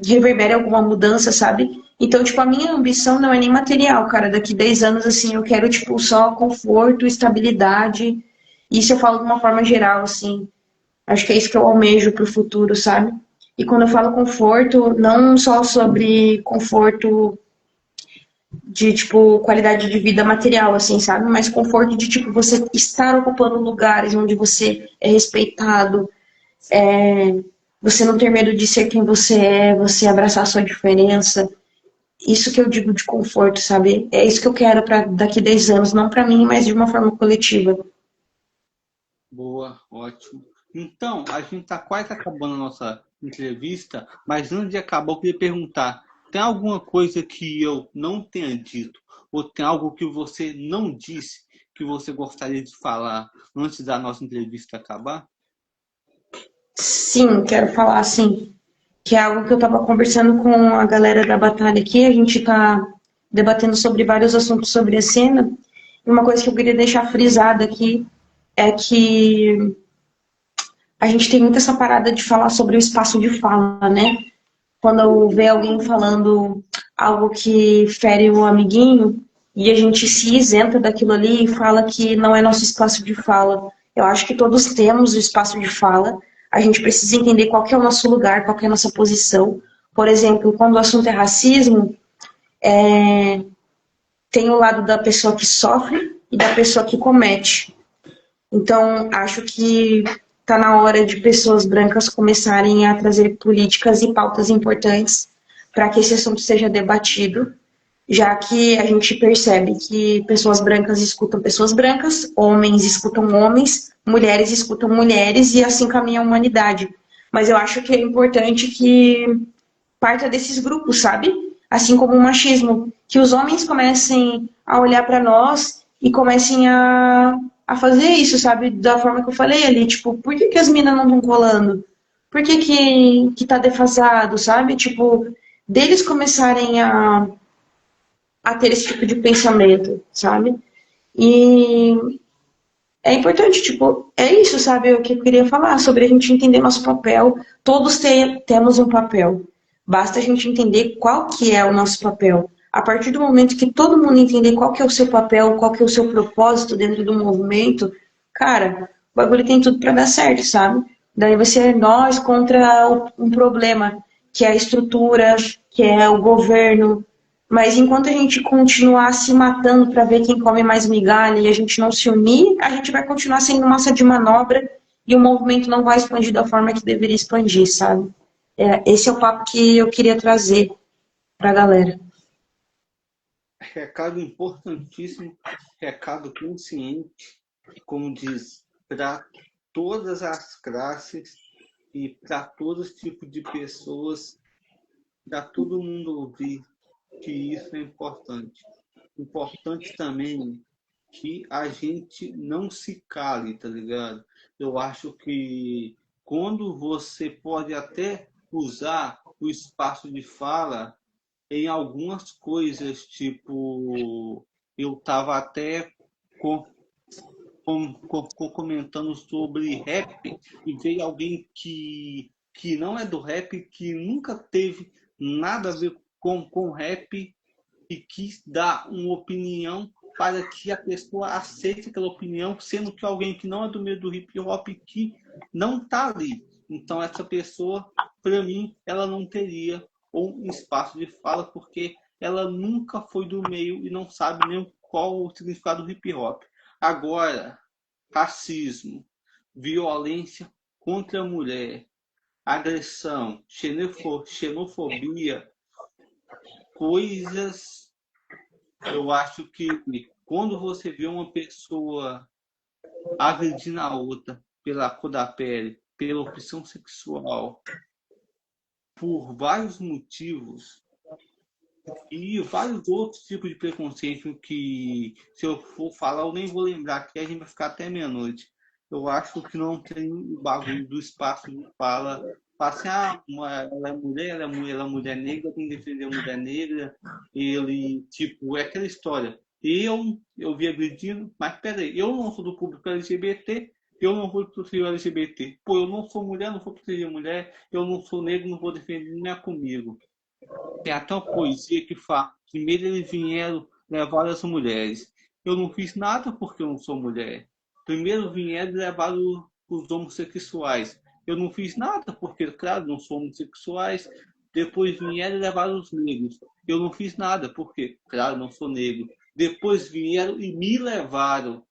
reverbere alguma mudança, sabe? Então, tipo, a minha ambição não é nem material, cara. Daqui 10 anos, assim, eu quero, tipo, só conforto, estabilidade. Isso eu falo de uma forma geral, assim. Acho que é isso que eu almejo pro futuro, sabe? E quando eu falo conforto, não só sobre conforto de, tipo, qualidade de vida material, assim, sabe? Mas conforto de, tipo, você estar ocupando lugares onde você é respeitado, você não ter medo de ser quem você é, você abraçar a sua diferença. Isso que eu digo de conforto, sabe? É isso que eu quero para daqui 10 anos, não para mim, mas de uma forma coletiva. Boa, ótimo. Então, a gente está quase acabando a nossa entrevista, mas antes de acabar, eu queria perguntar: tem alguma coisa que eu não tenha dito, ou tem algo que você não disse que você gostaria de falar antes da nossa entrevista acabar? Sim, quero falar assim, que é algo que eu estava conversando com a galera da batalha aqui, a gente está debatendo sobre vários assuntos sobre a cena, e uma coisa que eu queria deixar frisada aqui é que a gente tem muito essa parada de falar sobre o espaço de fala, né? Quando eu ver alguém falando algo que fere o amiguinho e a gente se isenta daquilo ali e fala que não é nosso espaço de fala. Eu acho que todos temos o espaço de fala. A gente precisa entender qual que é o nosso lugar, qual que é a nossa posição. Por exemplo, quando o assunto é racismo, tem o lado da pessoa que sofre e da pessoa que comete. Então, acho que está na hora de pessoas brancas começarem a trazer políticas e pautas importantes para que esse assunto seja debatido, já que a gente percebe que pessoas brancas escutam pessoas brancas, homens escutam homens, mulheres escutam mulheres e assim caminha a humanidade. Mas eu acho que é importante que parta desses grupos, sabe? Assim como o machismo, que os homens comecem a olhar para nós e comecem a fazer isso, sabe? Da forma que eu falei ali, tipo, por que as minas não estão colando? Por que tá defasado, sabe? Tipo, deles começarem a ter esse tipo de pensamento, sabe? E é importante, tipo, é isso, sabe? O que eu queria falar, sobre a gente entender nosso papel. Todos temos um papel. Basta a gente entender qual que é o nosso papel. A partir do momento que todo mundo entender qual que é o seu papel, qual que é o seu propósito dentro do movimento, cara, o bagulho tem tudo para dar certo, sabe? Daí vai ser nós contra um problema, que é a estrutura, que é o governo. Mas enquanto a gente continuar se matando para ver quem come mais migalha e a gente não se unir, a gente vai continuar sendo massa de manobra e o movimento não vai expandir da forma que deveria expandir, sabe? Esse é o papo que eu queria trazer para a galera. Recado importantíssimo, recado consciente, como diz, para todas as classes e para todos os tipos de pessoas, para todo mundo ouvir que isso é importante. Importante também que a gente não se cale, tá ligado? Eu acho que quando você pode até usar o espaço de fala em algumas coisas, tipo, eu estava até com, comentando sobre rap e veio alguém que não é do rap, que nunca teve nada a ver com rap e quis dar uma opinião para que a pessoa aceite aquela opinião, sendo que alguém que não é do meio do hip hop que não está ali. Então essa pessoa, para mim, ela não teria um espaço de fala porque ela nunca foi do meio e não sabe nem qual o significado do hip hop. Agora, racismo, violência contra a mulher, agressão, xenofobia, coisas, eu acho que quando você vê uma pessoa agredindo a outra pela cor da pele, pela opção sexual, por vários motivos, e vários outros tipos de preconceito que, se eu for falar, eu nem vou lembrar, que a gente vai ficar até meia-noite. Eu acho que não tem o bagulho do espaço de fala. Fala assim, ela é mulher, ela é mulher negra, tem que defender a mulher negra. Ele, tipo, é aquela história. Eu vi agredindo, mas peraí, eu não sou do público LGBT, eu não vou proteger o LGBT. Pô, eu não sou mulher, não vou proteger mulher, eu não sou negro, não vou defender nem comigo. Tem até uma poesia que fala: primeiro eles vieram levar as mulheres. Eu não fiz nada porque eu não sou mulher. Primeiro vieram levar os homossexuais. Eu não fiz nada porque, claro, não sou homossexuais. Depois vieram levar os negros. Eu não fiz nada porque, claro, não sou negro. Depois vieram e me levaram.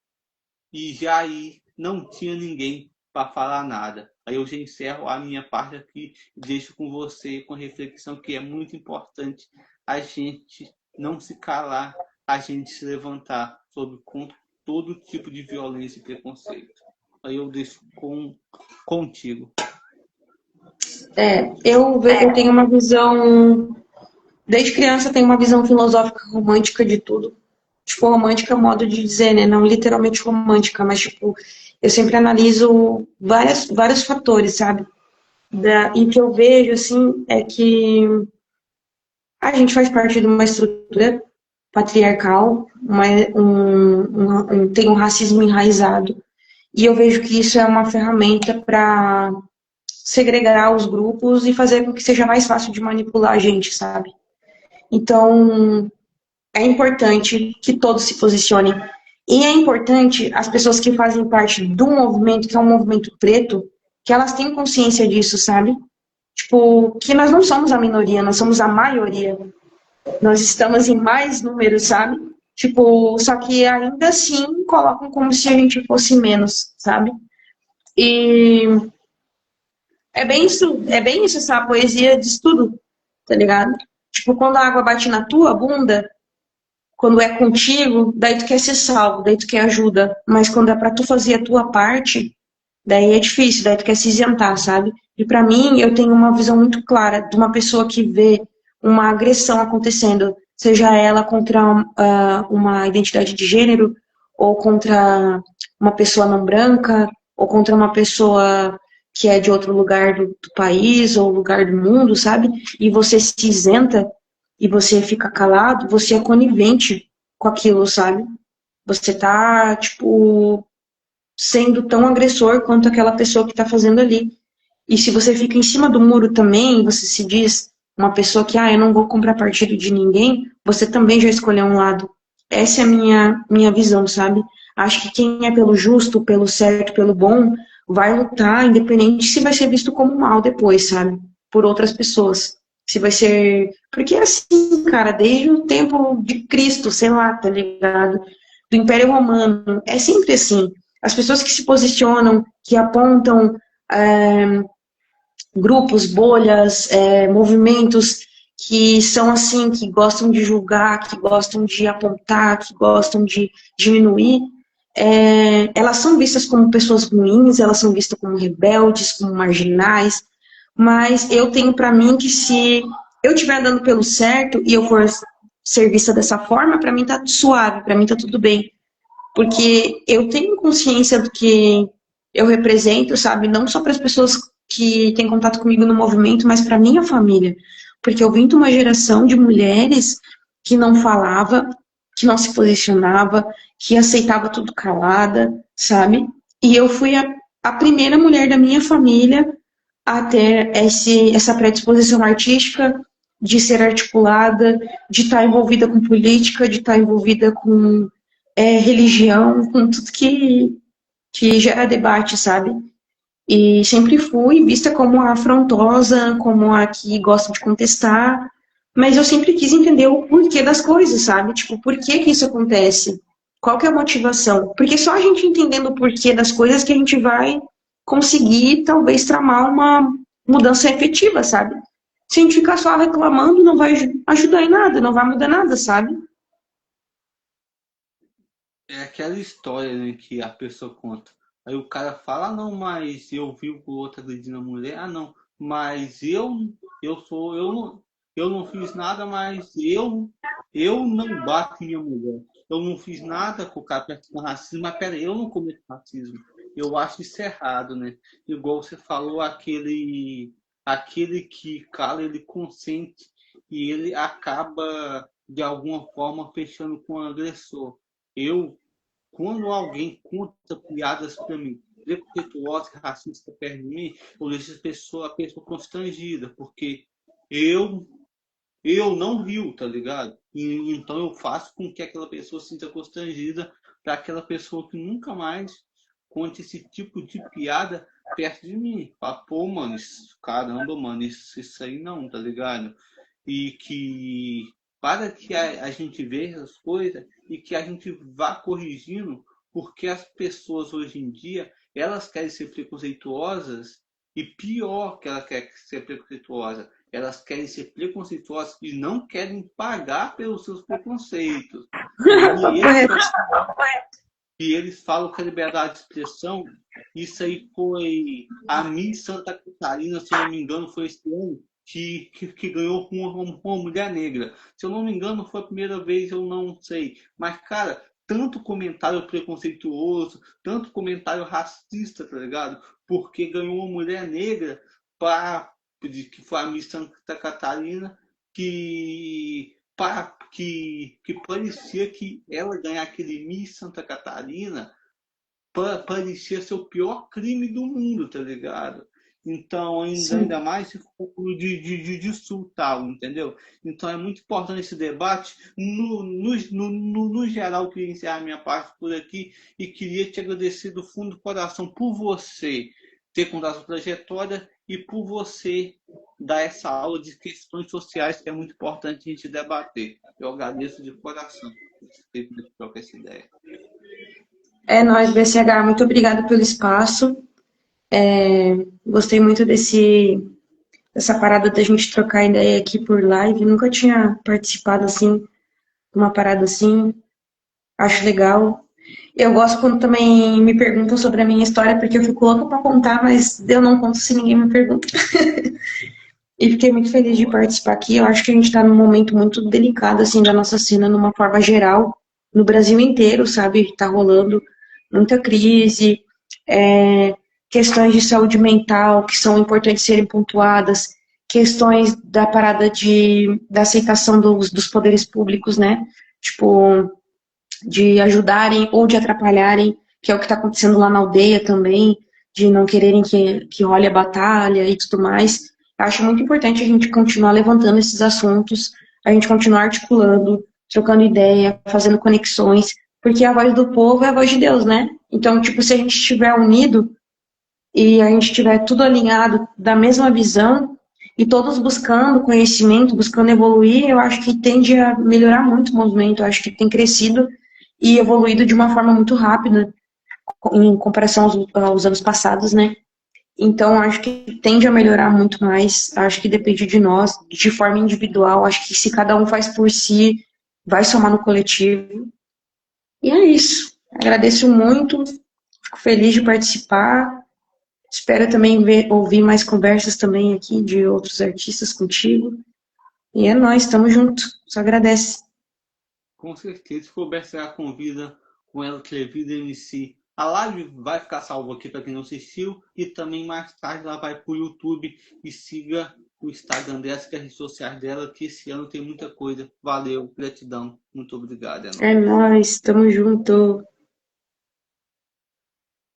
E já aí não tinha ninguém para falar nada. Aí eu já encerro a minha parte aqui e deixo com você com a reflexão que é muito importante a gente não se calar, a gente se levantar sobre todo tipo de violência e preconceito. Aí eu deixo contigo. Eu tenho uma visão, desde criança eu tenho uma visão filosófica romântica de tudo. Tipo, romântica é modo de dizer, né? Não literalmente romântica, mas, tipo, eu sempre analiso vários fatores, sabe? E o que eu vejo, assim, é que a gente faz parte de uma estrutura patriarcal, tem um racismo enraizado, e eu vejo que isso é uma ferramenta para segregar os grupos e fazer com que seja mais fácil de manipular a gente, sabe? Então, é importante que todos se posicionem. E é importante as pessoas que fazem parte do movimento, que é um movimento preto, que elas tenham consciência disso, sabe? Tipo, que nós não somos a minoria, nós somos a maioria. Nós estamos em mais números, sabe? Tipo, só que ainda assim colocam como se a gente fosse menos, sabe? E é bem isso, essa poesia diz tudo, tá ligado? Tipo, quando a água bate na tua bunda, quando é contigo, daí tu quer ser salvo, daí tu quer ajuda. Mas quando é pra tu fazer a tua parte, daí é difícil, daí tu quer se isentar, sabe? E pra mim, eu tenho uma visão muito clara de uma pessoa que vê uma agressão acontecendo, seja ela contra uma identidade de gênero ou contra uma pessoa não branca, ou contra uma pessoa que é de outro lugar do país ou lugar do mundo, sabe? E você se isenta e você fica calado, você é conivente com aquilo, sabe? Você tá, tipo, sendo tão agressor quanto aquela pessoa que tá fazendo ali. E se você fica em cima do muro também, você se diz uma pessoa que, eu não vou comprar partido de ninguém, você também já escolheu um lado. Essa é a minha visão, sabe? Acho que quem é pelo justo, pelo certo, pelo bom, vai lutar, independente se vai ser visto como mal depois, sabe? Por outras pessoas. Se vai ser. Porque é assim, cara, desde o tempo de Cristo, sei lá, tá ligado? Do Império Romano. É sempre assim. As pessoas que se posicionam, que apontam grupos, bolhas, movimentos que são assim, que gostam de julgar, que gostam de apontar, que gostam de diminuir, elas são vistas como pessoas ruins, elas são vistas como rebeldes, como marginais, mas eu tenho para mim que se eu estiver andando pelo certo e eu for ser vista dessa forma, para mim tá suave, para mim tá tudo bem, porque eu tenho consciência do que eu represento, sabe? Não só para as pessoas que têm contato comigo no movimento, mas para minha família. Porque eu vim de uma geração de mulheres que não falava, que não se posicionava, que aceitava tudo calada, sabe? E eu fui a primeira mulher da minha família a ter essa predisposição artística, de ser articulada, de estar envolvida com política, de estar envolvida com religião, com tudo que gera debate, sabe? E sempre fui vista como a afrontosa, como a que gosta de contestar, mas eu sempre quis entender o porquê das coisas, sabe? Tipo, por que que isso acontece? Qual que é a motivação? Porque só a gente entendendo o porquê das coisas que a gente vai conseguir, talvez, tramar uma mudança efetiva, sabe? Se a gente ficar só reclamando, não vai ajudar em nada, não vai mudar nada, sabe? É aquela história, né, que a pessoa conta. Aí o cara fala, não, mas eu vi o outro agredindo a mulher. Ah, não, mas eu não fiz nada, mas eu não bato em minha mulher. Eu não fiz nada com o cara praticando racismo, mas peraí, eu não cometo racismo. Eu acho isso errado, né? Igual você falou, aquele que cala, ele consente e ele acaba, de alguma forma, fechando com o agressor. Eu, quando alguém conta piadas para mim, preconceituosas, racistas perto de mim, eu deixo a pessoa constrangida, porque eu eu não rio, tá ligado? Então eu faço com que aquela pessoa se sinta constrangida para aquela pessoa que nunca mais conte esse tipo de piada perto de mim. Fala, pô, mano, caramba, mano, isso aí não, tá ligado? E que para que a gente veja as coisas e que a gente vá corrigindo, porque as pessoas hoje em dia, elas querem ser preconceituosas e pior que ela quer ser preconceituosa, elas querem ser preconceituosas e não querem pagar pelos seus preconceitos. E eles falam que a liberdade de expressão, isso aí foi a Miss Santa Catarina, se eu não me engano, foi esse ano, que ganhou com uma mulher negra. Se eu não me engano, foi a primeira vez, eu não sei. Mas, cara, tanto comentário preconceituoso, tanto comentário racista, tá ligado? Porque ganhou uma mulher negra que foi a Miss Santa Catarina, que parecia que ela ganhar aquele Miss Santa Catarina parecia ser o pior crime do mundo, tá ligado? Então, ainda mais se for de insultar, entendeu? Então, é muito importante esse debate. No geral, eu queria encerrar minha parte por aqui e queria te agradecer do fundo do coração por você ter contado a sua trajetória e por você dar essa aula de questões sociais que é muito importante a gente debater. Eu agradeço de coração por ter trocado essa ideia. É nóis, BCH, muito obrigada pelo espaço. Gostei muito dessa parada da gente trocar ideia aqui por live. Nunca tinha participado assim, de uma parada assim. Acho legal. Eu gosto quando também me perguntam sobre a minha história, porque eu fico louca pra contar, mas eu não conto se ninguém me pergunta. E fiquei muito feliz de participar aqui. Eu acho que a gente tá num momento muito delicado, assim, da nossa cena, numa forma geral. no Brasil inteiro, sabe? Tá rolando muita crise, questões de saúde mental que são importantes serem pontuadas, questões da parada da aceitação dos poderes públicos, né? Tipo, de ajudarem ou de atrapalharem, que é o que está acontecendo lá na aldeia também, de não quererem que role a batalha e tudo mais. Eu acho muito importante a gente continuar levantando esses assuntos, a gente continuar articulando, trocando ideia, fazendo conexões, porque a voz do povo é a voz de Deus, né? Então, tipo, se a gente estiver unido e a gente estiver tudo alinhado da mesma visão e todos buscando conhecimento, buscando evoluir, eu acho que tende a melhorar muito o movimento, eu acho que tem crescido e evoluído de uma forma muito rápida em comparação aos anos passados, né? Então, acho que tende a melhorar muito mais, acho que depende de nós, de forma individual, acho que se cada um faz por si, vai somar no coletivo. E é isso. Agradeço muito, fico feliz de participar, espero também ouvir mais conversas também aqui de outros artistas contigo. E é nóis, estamos juntos. Só agradece. Com certeza, se couber, será convida com ela Clevida MC. A live vai ficar salva aqui para quem não assistiu e também mais tarde ela vai para o YouTube e siga o Instagram dela, siga as redes sociais dela, que esse ano tem muita coisa. Valeu, gratidão, muito obrigado. É nóis, tamo junto.